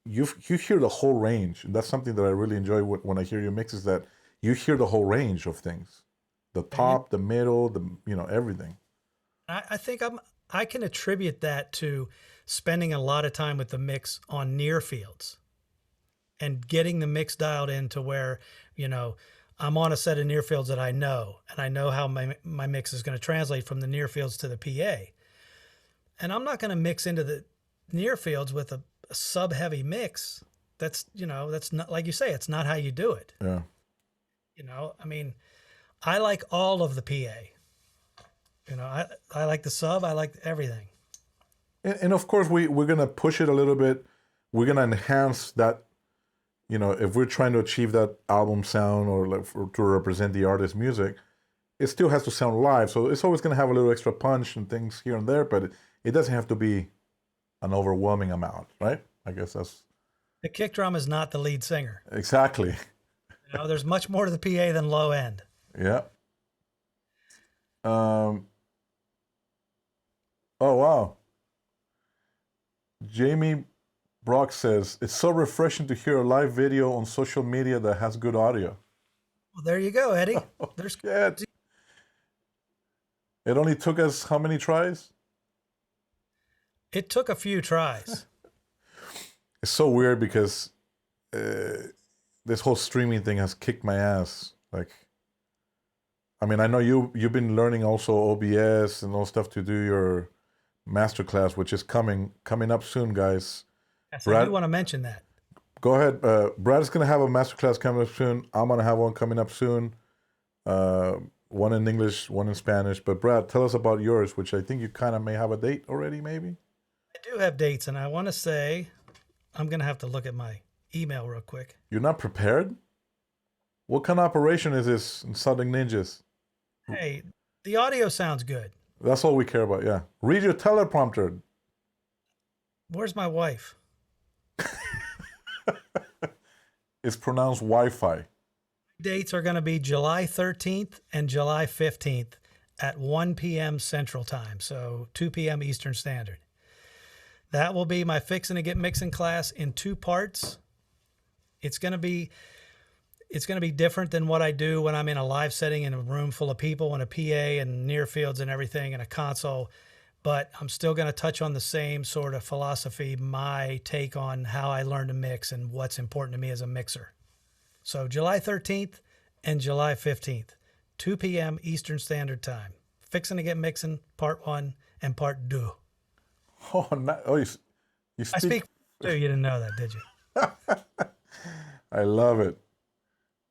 you hear the whole range. And that's something that I really enjoy when I hear your mixes, that you hear the whole range of things. The top, the middle, everything. I think I can attribute that to spending a lot of time with the mix on near fields and getting the mix dialed in to where, I'm on a set of near fields that I know, and I know how my mix is going to translate from the near fields to the PA. And I'm not going to mix into the near fields with a sub heavy mix. That's not, like you say, it's not how you do it. Yeah. I like all of the PA. I like the sub. I like everything. And of course, we're going to push it a little bit. We're going to enhance that, if we're trying to achieve that album sound or to represent the artist's music, it still has to sound live. So it's always going to have a little extra punch and things here and there, but it doesn't have to be an overwhelming amount, right? I guess that's... The kick drum is not the lead singer. Exactly. There's much more to the PA than low end. Yeah. Oh, wow. Jamie Brock says, it's so refreshing to hear a live video on social media that has good audio. Well, there you go, Eddie. There's It only took us how many tries? It took a few tries. It's so weird because this whole streaming thing has kicked my ass. Like, I know you've been learning also OBS and all stuff to do your masterclass, which is coming up soon, guys. Yes, Brad, I do want to mention that. Go ahead. Brad is going to have a masterclass coming up soon. I'm going to have one coming up soon. One in English, one in Spanish. But Brad, tell us about yours, which I think you kind of may have a date already, maybe? I do have dates, and I want to say, I'm going to have to look at my email real quick. You're not prepared? What kind of operation is this in Southern Ninjas? Hey, the audio sounds good. That's all we care about, yeah. Read your teleprompter. Where's my wife? It's pronounced Wi-Fi. Dates are going to be July 13th and July 15th at 1 p.m. Central Time, so 2 p.m. Eastern Standard. That will be my Fixing to Get Mixing class in 2 parts. It's going to be different than what I do when I'm in a live setting in a room full of people and a PA and near fields and everything and a console. But I'm still going to touch on the same sort of philosophy, my take on how I learn to mix and what's important to me as a mixer. So July 13th and July 15th, 2 p.m. Eastern Standard Time. Fixing to Get Mixing, Part 1 and Part 2. Oh, you speak... I speak too. You didn't know that, did you? I love it.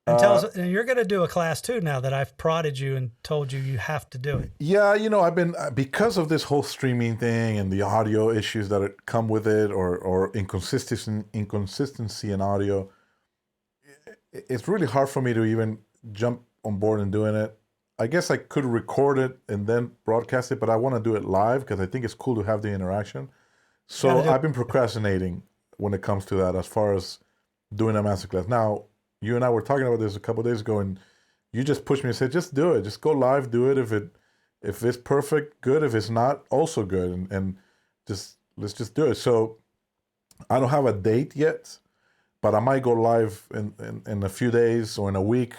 And tell us, and you're going to do a class too now that I've prodded you and told you have to do it. Yeah, I've been, because of this whole streaming thing and the audio issues that come with it, or inconsistency in audio, it's really hard for me to even jump on board and doing it. I guess I could record it and then broadcast it, but I want to do it live because I think it's cool to have the interaction. So I've been procrastinating when it comes to that as far as doing a masterclass. Now, you and I were talking about this a couple of days ago, and you just pushed me and said, just do it. Just go live, do it. If it's perfect, good. If it's not, also good. And let's just do it. So I don't have a date yet, but I might go live in a few days or in a week.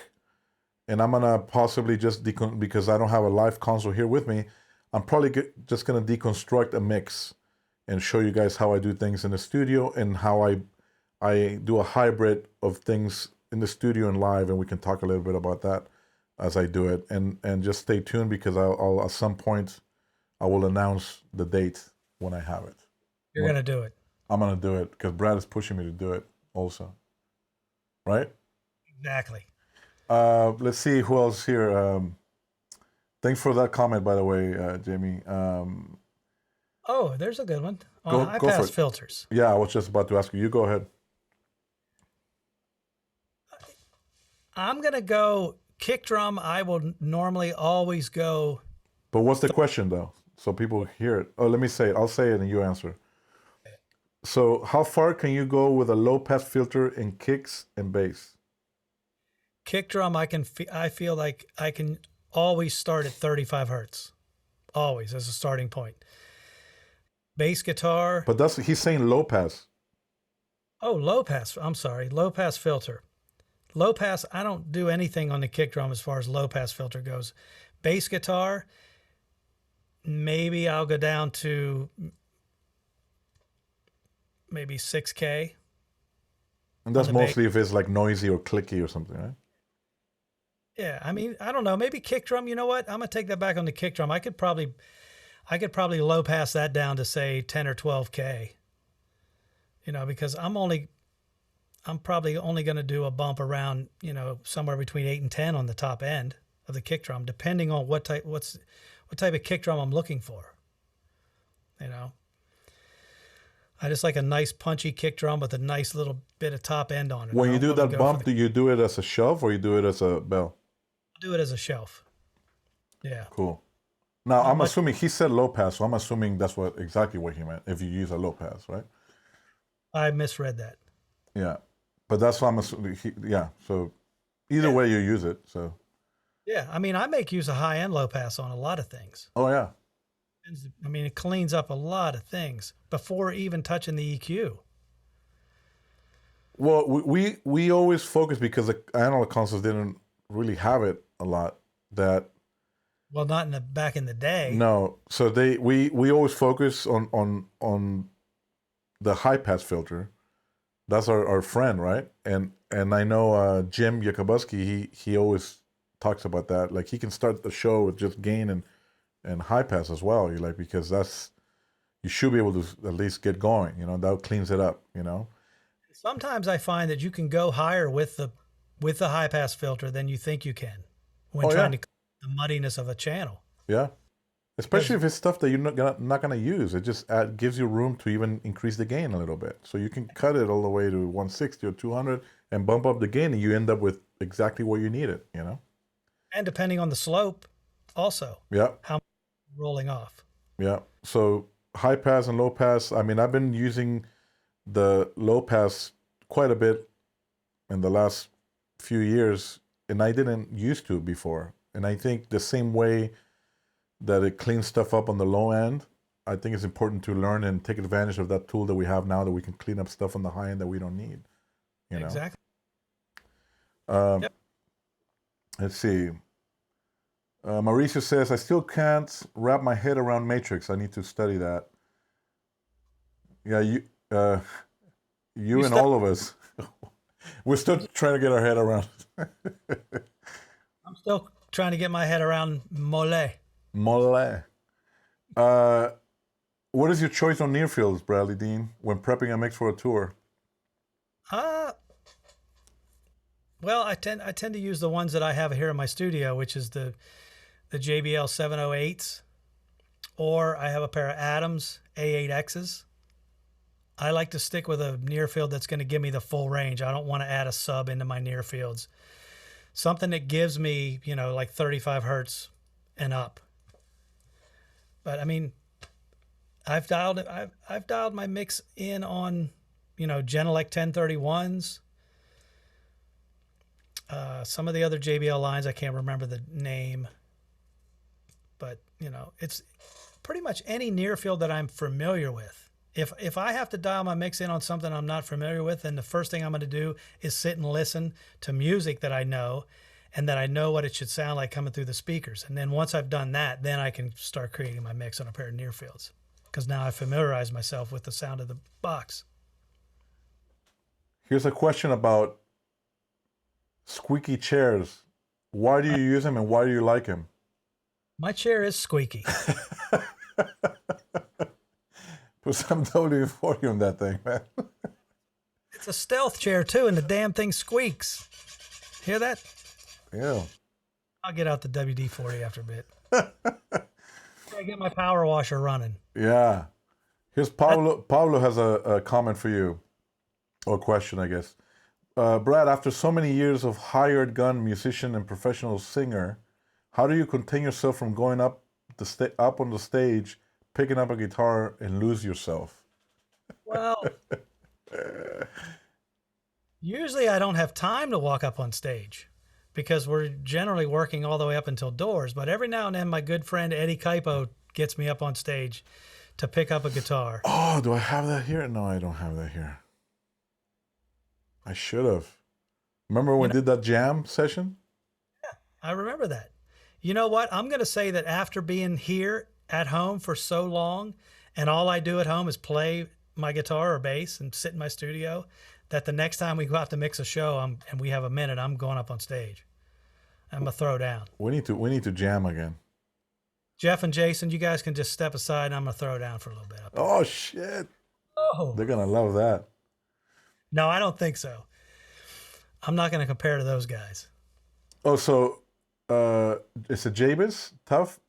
And I'm going to possibly just, because I don't have a live console here with me, I'm probably just going to deconstruct a mix and show you guys how I do things in the studio and how I do a hybrid of things in the studio and live, and we can talk a little bit about that as I do it. And just stay tuned, because I'll at some point I will announce the date when I have it. You're going to do it. I'm going to do it because Brad is pushing me to do it also. Right? Exactly. Let's see who else here. Thanks for that comment, by the way, Jamie. Oh, there's a good one. Go On high for pass it. filters. Yeah, I was just about to ask you. You go ahead. I'm going to go kick drum. I will normally always go. But what's the question, though? So people hear it. Oh, let me say it. I'll say it and you answer. So how far can you go with a low pass filter in kicks and bass? Kick drum, I feel like I can always start at 35 hertz. Always as a starting point. Bass guitar. But he's saying low pass. Oh, low pass. I'm sorry. Low pass filter. Low pass, I don't do anything on the kick drum as far as low pass filter goes. Bass guitar, maybe I'll go down to maybe 6K. And that's mostly if it's like noisy or clicky or something, right? Yeah, I mean, I don't know. Maybe kick drum. You know what? I'm gonna take that back on the kick drum. I could probably low pass that down to say 10 or 12K. You know, because I'm probably only going to do a bump around, you know, somewhere between 8 and 10 on the top end of the kick drum, depending on what type of kick drum I'm looking for. You know, I just like a nice punchy kick drum with a nice little bit of top end on it. When you do that bump, do you do it as a shelf or you do it as a bell? I'll do it as a shelf. Yeah. Cool. Now, I'm assuming he said low pass, so I'm assuming that's exactly what he meant, if you use a low pass, right? I misread that. Yeah. But that's what I'm assuming. Yeah. So either way you use it. So. Yeah. I mean, I make use of high and low pass on a lot of things. Oh, yeah. I mean, it cleans up a lot of things before even touching the EQ. Well, we always focus, because the analog consoles didn't really have it a lot. Well, not back in the day. No. So we always focus on the high pass filter. That's our friend, right? And I know Jim Yakubowski, he always talks about that. Like, he can start the show with just gain and high pass as well. You like, because you should be able to at least get going. You know, that cleans it up. You know. Sometimes I find that you can go higher with the high pass filter than you think you can when trying to clean the muddiness of a channel. Yeah. Especially if it's stuff that you're not gonna use. It just gives you room to even increase the gain a little bit. So you can cut it all the way to 160 or 200 and bump up the gain, and you end up with exactly what you needed, you know? And depending on the slope also. Yeah. How much rolling off. Yeah. So high pass and low pass, I mean, I've been using the low pass quite a bit in the last few years, and I didn't used to before. And I think the same way that it cleans stuff up on the low end, I think it's important to learn and take advantage of that tool that we have now, that we can clean up stuff on the high end that we don't need. You know? Exactly. Yep. Let's see. Mauricio says, I still can't wrap my head around Matrix. I need to study that. Yeah, you and all of us. We're still trying to get our head around. I'm still trying to get my head around Mole. Mole. What is your choice on near fields, Bradley Dean, when prepping a mix for a tour? Well, I tend to use the ones that I have here in my studio, which is the JBL 708s, or I have a pair of Adams A8Xs. I like to stick with a near field that's going to give me the full range. I don't want to add a sub into my near fields. Something that gives me, you know, like 35 hertz and up. But I mean, I've dialed my mix in on, you know, Genelec 1031s. Some of the other JBL lines, I can't remember the name, but you know, it's pretty much any near field that I'm familiar with. If I have to dial my mix in on something I'm not familiar with, then the first thing I'm going to do is sit and listen to music that I know, and that I know what it should sound like coming through the speakers. And then once I've done that, then I can start creating my mix on a pair of near fields. because now I familiarize myself with the sound of the box. Here's a question about squeaky chairs. Why do you use them and why do you like them? My chair is squeaky. Put some WD-40 on that thing, man. It's a stealth chair too, and the damn thing squeaks. Hear that? Yeah. I'll get out the WD-40 after a bit. I get my power washer running. Yeah. Here's Pablo. Pablo has a comment for you, or question, I guess. Brad, after so many years of hired gun musician and professional singer, how do you contain yourself from going up on the stage, picking up a guitar, and lose yourself? Well, usually I don't have time to walk up on stage because we're generally working all the way up until doors. But every now and then, my good friend Eddie Kaipo gets me up on stage to pick up a guitar. Oh, do I have that here? No, I don't have that here. I should have. Remember when we did that jam session? Yeah, I remember that. You know what? I'm going to say that after being here at home for so long, and all I do at home is play my guitar or bass and sit in my studio, that the next time we go out to mix a show and we have a minute, I'm going up on stage. I'm going to throw down. We need to jam again. Jeff and Jason, you guys can just step aside and I'm going to throw down for a little bit. Up Oh, shit. Oh. They're going to love that. No, I don't think so. I'm not going to compare to those guys. Oh, so it's a Jabez Tough.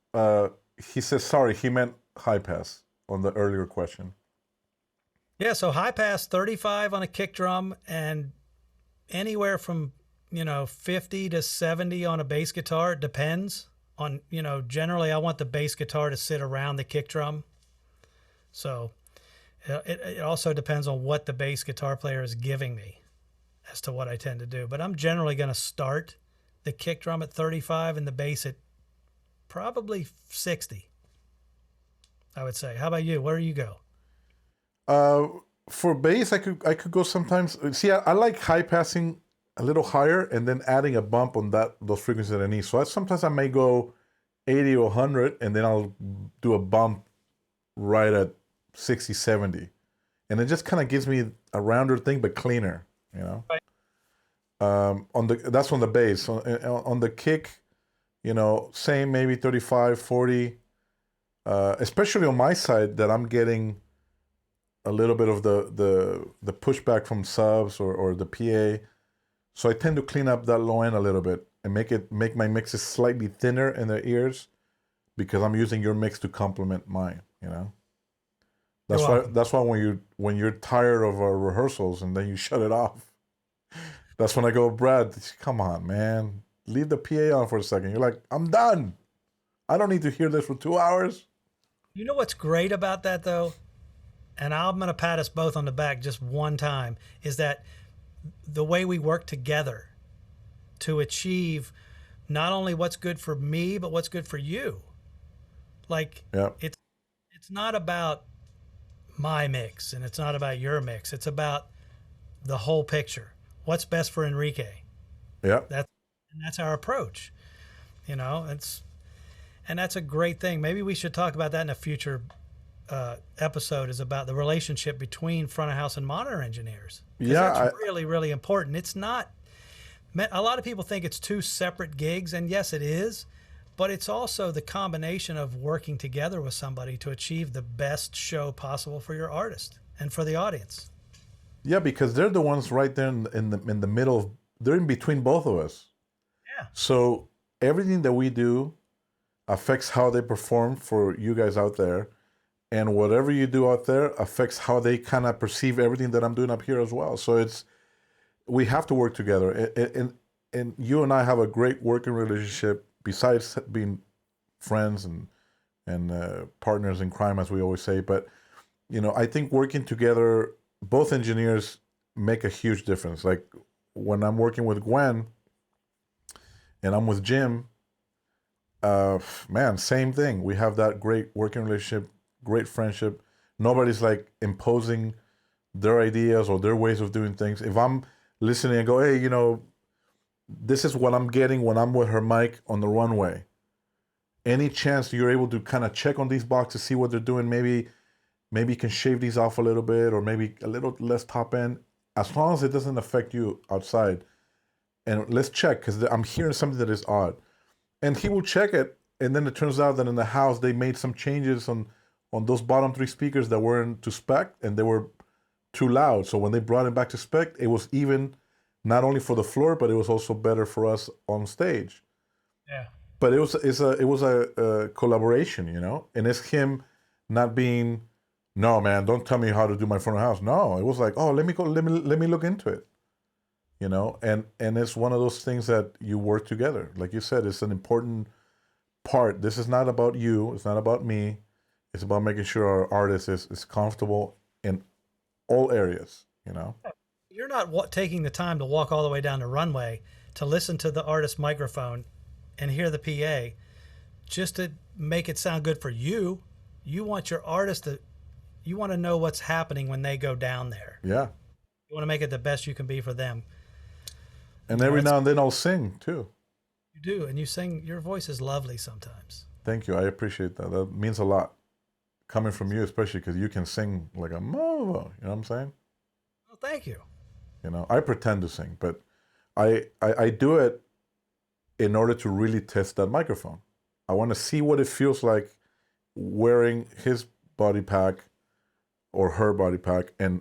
He says, sorry, he meant high pass on the earlier question. Yeah, so high pass 35 on a kick drum and anywhere from, 50 to 70 on a bass guitar. It depends on, generally I want the bass guitar to sit around the kick drum. So it also depends on what the bass guitar player is giving me as to what I tend to do. But I'm generally going to start the kick drum at 35 and the bass at probably 60, I would say. How about you? Where do you go? For bass, I could go sometimes. See, I like high passing a little higher and then adding a bump on those frequencies that I need. So sometimes I may go 80 or 100 and then I'll do a bump right at 60, 70. And it just kind of gives me a rounder thing, but cleaner, Right. That's on the bass. On the kick, same, maybe 35, 40. Especially on my side that I'm getting a little bit of the pushback from subs or the PA. So I tend to clean up that low end a little bit and make my mixes slightly thinner in their ears because I'm using your mix to complement mine, That's why when you're tired of our rehearsals and then you shut it off, that's when I go, Brad, come on, man. Leave the PA on for a second. You're like, I'm done. I don't need to hear this for 2 hours. You know what's great about that, though? And I'm going to pat us both on the back just one time, is that the way we work together to achieve not only what's good for me, but what's good for you. Like, yeah. It's not about my mix and it's not about your mix. It's about the whole picture. What's best for Enrique? Yeah. That's our approach. And that's a great thing. Maybe we should talk about that in a future episode, is about the relationship between front of house and monitor engineers. Yeah, that's really, really important. It's not, a lot of people think it's two separate gigs, and yes, it is, but it's also the combination of working together with somebody to achieve the best show possible for your artist and for the audience. Yeah, because they're the ones right there in the middle. They're in between both of us. Yeah. So everything that we do affects how they perform for you guys out there. And whatever you do out there affects how they kind of perceive everything that I'm doing up here as well. So we have to work together. And you and I have a great working relationship besides being friends and partners in crime, as we always say. But, I think working together, both engineers make a huge difference. Like when I'm working with Gwen and I'm with Jim, man, same thing. We have that great working relationship, great friendship. Nobody's like imposing their ideas or their ways of doing things. If I'm listening and go, hey, this is what I'm getting when I'm with her mic on the runway. Any chance you're able to kind of check on these boxes, see what they're doing, maybe maybe you can shave these off a little bit, or maybe a little less top end, as long as it doesn't affect you outside. And let's check, because I'm hearing something that is odd. And he will check it, and then it turns out that in the house they made some changes on those bottom three speakers that weren't to spec, and they were too loud. So when they brought it back to spec, it was even not only for the floor, but it was also better for us on stage. Yeah. But it was a collaboration, you know, and it's him not being, no man, don't tell me how to do my front of house. No, it was like, oh, let me look into it, you know, and it's one of those things that you work together. Like you said, it's an important part. This is not about you. It's not about me. It's about making sure our artist is comfortable in all areas, you know. You're not taking the time to walk all the way down the runway to listen to the artist's microphone and hear the PA just to make it sound good for you. You want your artist you want to know what's happening when they go down there. Yeah. You want to make it the best you can be for them. And every now and then I'll sing too. You do, and you sing. Your voice is lovely sometimes. Thank you. I appreciate that. That means a lot. Coming from you, especially because you can sing like a movo. You know what I'm saying? Well, thank you. You know, I pretend to sing, but I do it in order to really test that microphone. I want to see what it feels like wearing his body pack or her body pack and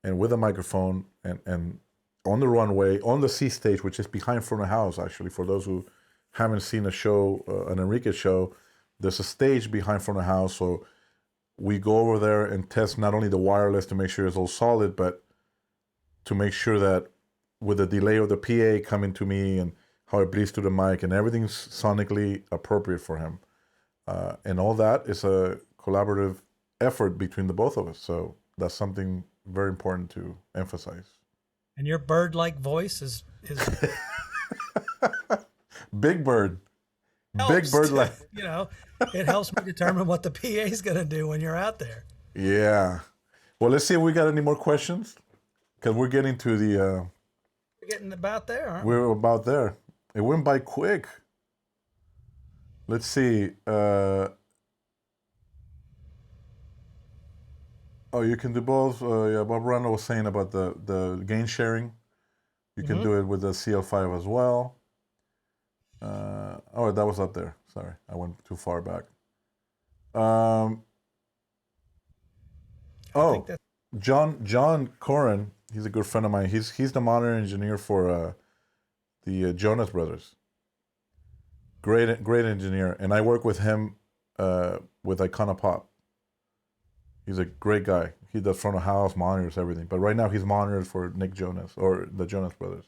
with a microphone and on the runway, on the C stage, which is behind front of house, actually, for those who haven't seen a show, an Enrique show, there's a stage behind front of house. So we go over there and test not only the wireless to make sure it's all solid, but to make sure that with the delay of the PA coming to me and how it bleeds to the mic and everything's sonically appropriate for him. And all that is a collaborative effort between the both of us. So that's something very important to emphasize. And your bird-like voice is Big Bird. helps, Big Bird like. You know, it helps me determine what the PA is going to do when you're out there. Yeah. Well, let's see if we got any more questions, because we're getting to the. We're getting about there, aren't we? We're about there. It went by quick. Let's see. Oh, you can do both. Yeah, Bob Randall was saying about the gain sharing. You can do it with the CL5 as well. Oh, that was up there. Sorry, I went too far back. John Corin, he's a good friend of mine. He's the monitor engineer for the Jonas Brothers. Great engineer, and I work with him with Icona Pop. He's a great guy. He does front of house, monitors everything. But right now he's monitors for Nick Jonas or the Jonas Brothers.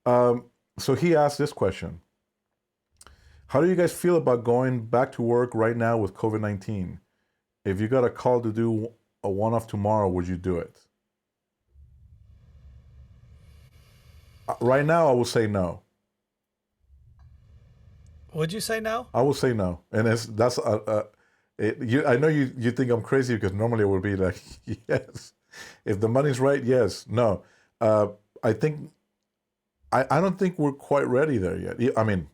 So he asked this question: how do you guys feel about going back to work right now with COVID-19? If you got a call to do a one-off tomorrow, would you do it? Right now, I will say no. Would you say no? I will say no, and I know you think I'm crazy because normally it would be like yes, if the money's right, yes. No, I think I don't think we're quite ready there yet. I mean,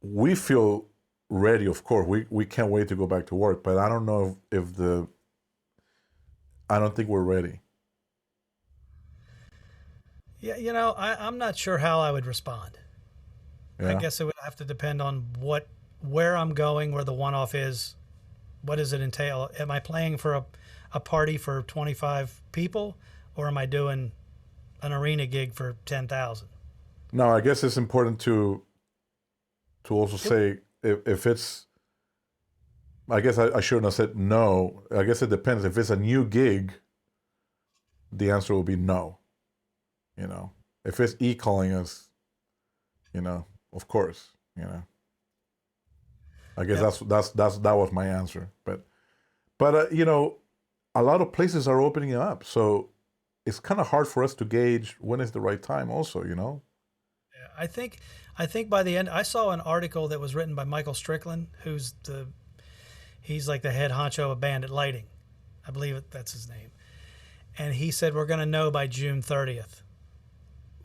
we feel ready, of course. We can't wait to go back to work, but I don't know if I don't think we're ready. Yeah, you know, I'm not sure how I would respond. Yeah. I guess it would have to depend on where I'm going, where the one-off is. What does it entail? Am I playing for a party for 25 people, or am I doing an arena gig for 10,000? No, I guess it's important to also say if it's. I guess I shouldn't have said no. I guess it depends. If it's a new gig, the answer will be no. You know, if it's calling us, you know, of course, you know. I guess that was my answer. But you know, a lot of places are opening up, so it's kind of hard for us to gauge when is the right time. Also, you know. I think by the end, I saw an article that was written by Michael Strickland, he's like the head honcho of Bandit Lighting. I believe that's his name. And he said we're going to know by June 30th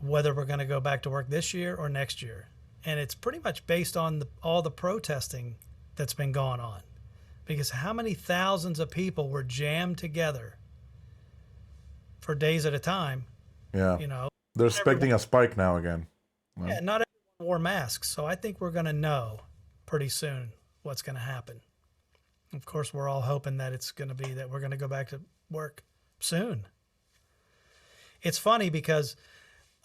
whether we're going to go back to work this year or next year. And it's pretty much based on all the protesting that's been going on. because how many thousands of people were jammed together for days at a time? Yeah. You know, They're not everyone, expecting a spike now again. Well, yeah, not everyone wore masks. So I think we're going to know pretty soon what's going to happen. Of course, we're all hoping that it's going to be that we're going to go back to work soon. It's funny because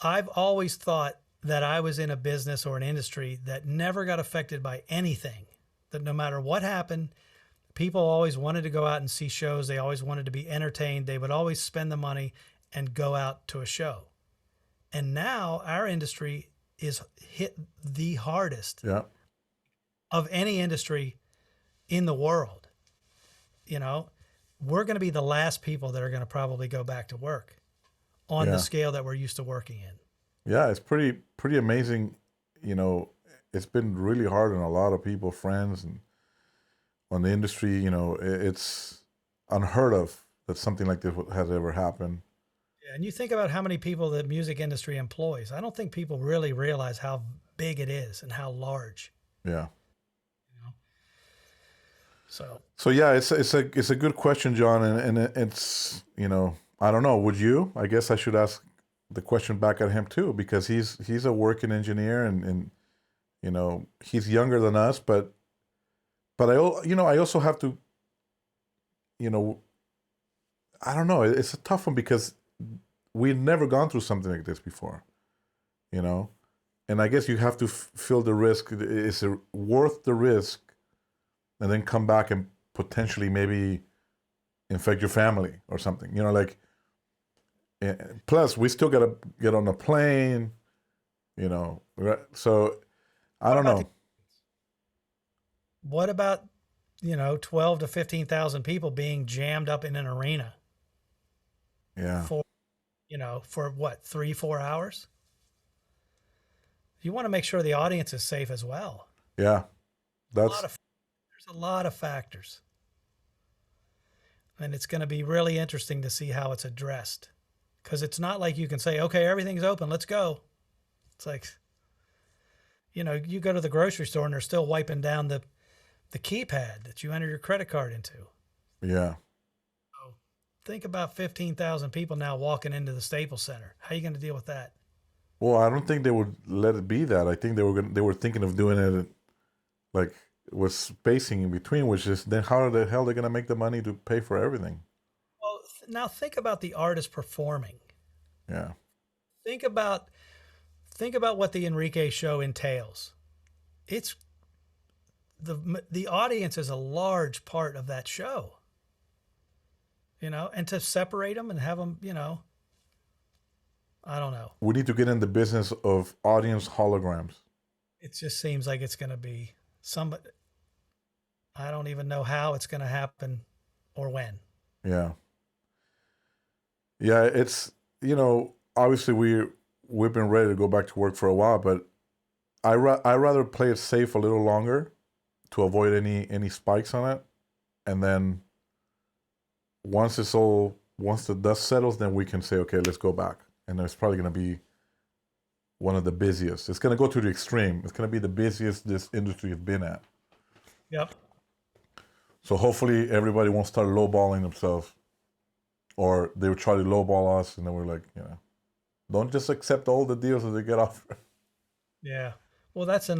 I've always thought that I was in a business or an industry that never got affected by anything, that no matter what happened, people always wanted to go out and see shows. They always wanted to be entertained. They would always spend the money and go out to a show. And now our industry is hit the hardest yeah. of any industry in the world. You know, we're going to be the last people that are going to probably go back to work on Yeah. the scale that we're used to working in. Yeah, it's pretty amazing. You know, it's been really hard on a lot of people, friends, and on the industry. You know, it's unheard of that something like this has ever happened. Yeah, and you think about how many people the music industry employs. I don't think people really realize how big it is and how large. Yeah. You know? So So yeah, it's a good question, John, and it's, you know, I don't know. Would you? I guess I should ask the question back at him too, because he's a working engineer, and you know, he's younger than us, but I also have to, you know, I don't know. It's a tough one because we've never gone through something like this before, you know, and I guess you have to feel the risk. Is it worth the risk, and then come back and potentially maybe infect your family or something, you know, like. Plus, we still got to get on a plane, you know. Right? So I don't know. What about, 12 to 15,000 people being jammed up in an arena Yeah, for, for what, 3-4 hours? You want to make sure the audience is safe as well. yeah. There's a lot of factors. And it's going to be really interesting to see how it's addressed. Because it's not like you can say, okay, everything's open, let's go. It's like, you go to the grocery store and they're still wiping down the keypad that you enter your credit card into. Yeah. So think about 15,000 people now walking into the Staples Center. How are you going to deal with that? Well, I don't think they would let it be that. I think they were thinking of doing it like with spacing in between, which is then how the hell they're going to make the money to pay for everything? Well, now think about the artist performing. Yeah. Think about what the Enrique show entails. It's the audience is a large part of that show. And to separate them and have them, I don't know. We need to get in the business of audience holograms. It just seems like it's going to be somebody. I don't even know how it's going to happen or when. Yeah. Yeah, it's, obviously we've been ready to go back to work for a while, but I rather play it safe a little longer to avoid any spikes on it, and then once the dust settles, then we can say, okay, let's go back, and it's probably going to be one of the busiest. It's going to go to the extreme. It's going to be the busiest this industry has been at. Yep. So hopefully everybody won't start lowballing themselves, or they will try to lowball us, and then we're like, don't just accept all the deals that they get offered. Yeah. Well, that's a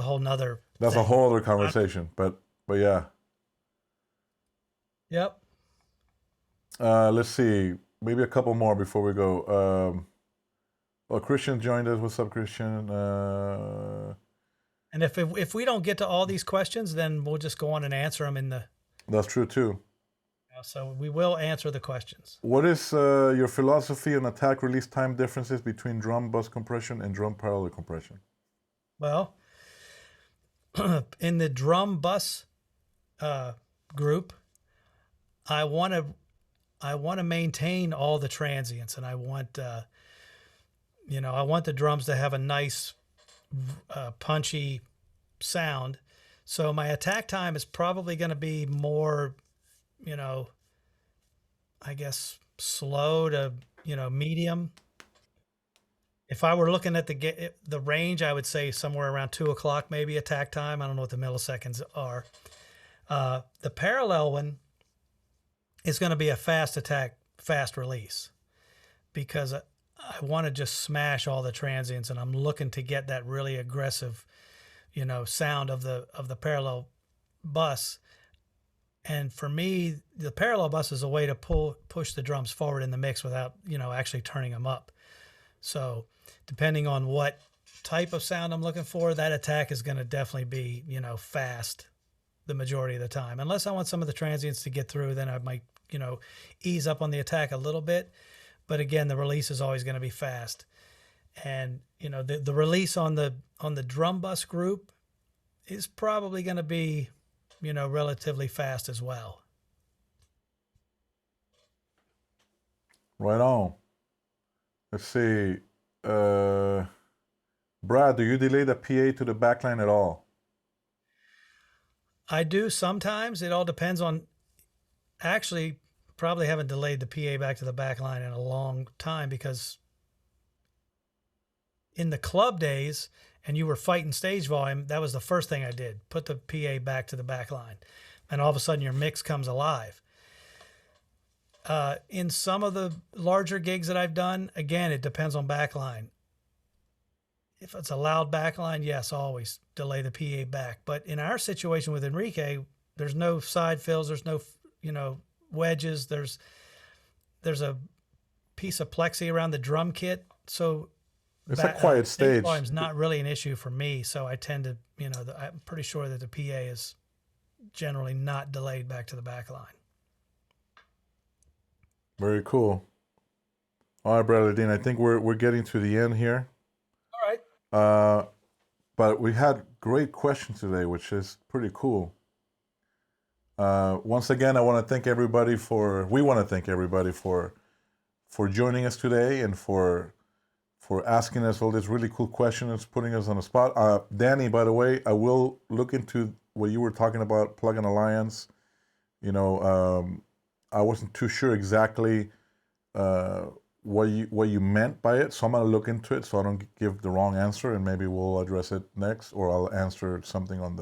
whole nother. That's thing. a whole other conversation. But yeah. Yep. Let's see. Maybe a couple more before we go. Christian joined us. What's up, Christian? And if we don't get to all these questions, then we'll just go on and answer them in the. That's true too. So we will answer the questions. What is your philosophy on attack release time differences between drum bus compression and drum parallel compression? Well, in the drum bus group, I want to maintain all the transients, and I want I want the drums to have a nice punchy sound. So my attack time is probably going to be more, I guess slow to medium. If I were looking at the range, I would say somewhere around 2 o'clock, maybe attack time. I don't know what the milliseconds are. The parallel one is going to be a fast attack, fast release, because I want to just smash all the transients, and I'm looking to get that really aggressive, sound of the parallel bus. And for me, the parallel bus is a way to push the drums forward in the mix without, actually turning them up. So depending on what type of sound I'm looking for, that attack is going to definitely be, fast the majority of the time. Unless I want some of the transients to get through, then I might, ease up on the attack a little bit. But again, the release is always going to be fast. And, the release on the drum bus group is probably going to be, relatively fast as well. Right on. Let's see. Brad, do you delay the PA to the backline at all? I do sometimes. It all depends on. Actually, probably haven't delayed the PA back to the backline in a long time, because in the club days, and you were fighting stage volume, that was the first thing I did. Put the PA back to the back line. And all of a sudden your mix comes alive. In some of the larger gigs that I've done, again, it depends on backline. If it's a loud backline, yes, always delay the PA back. But in our situation with Enrique, there's no side fills, there's no, wedges, there's a piece of plexi around the drum kit. So it's a quiet stage. Volume's not really an issue for me, so I tend to, I'm pretty sure that the PA is generally not delayed back to the back line. Very cool. All right, Bradley Dean, I think we're getting to the end here. All right. But we had great questions today, which is pretty cool. Once again, we want to thank everybody for joining us today and for asking us all these really cool questions, putting us on the spot. Danny, by the way, I will look into what you were talking about, Plug-in Alliance. I wasn't too sure exactly what you meant by it, so I'm going to look into it so I don't give the wrong answer, and maybe we'll address it next, or I'll answer something on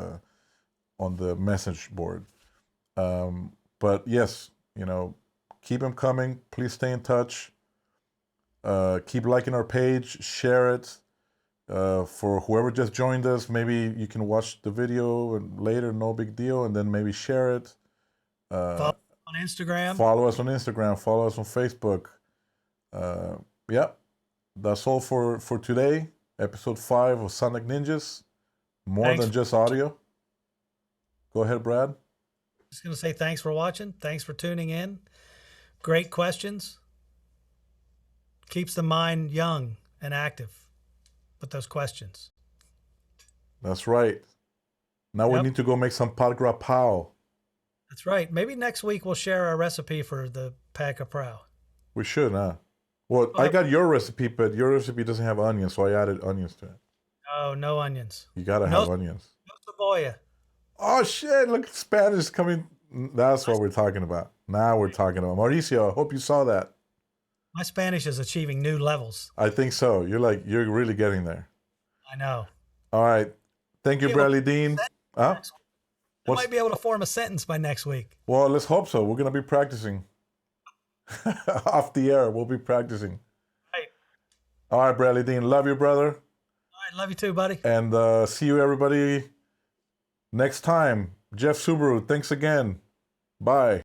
the message board. But yes, keep them coming. Please stay in touch. Keep liking our page, share it. For whoever just joined us, maybe you can watch the video and later, no big deal, and then maybe share it. Follow on Instagram. Follow us on Instagram. Follow us on Facebook. Yeah, that's all for today. Episode 5 of Sonic Ninjas. More than just audio. Go ahead, Brad. Just going to say thanks for watching. Thanks for tuning in. Great questions. Keeps the mind young and active with those questions. That's right. Now we need to go make some Pat Grapau. That's right. Maybe next week we'll share our recipe for the Pat Grapau. We should, huh? Well, I got your recipe, but your recipe doesn't have onions, so I added onions to it. Oh, no onions. You gotta have onions. No cebolla. Oh shit! Look, Spanish coming. That's what we're talking about. Now we're talking about Mauricio. I hope you saw that. My Spanish is achieving new levels. I think so. You're really getting there. I know. All right. Thank you, Bradley Dean. I might be able to form a sentence by next week. Well, let's hope so. We're gonna be practicing. Off the air, we'll be practicing. Right. All right, Bradley Dean. Love you, brother. All right, love you too, buddy. And see you, everybody, next time. Jeff Subaru, thanks again. Bye.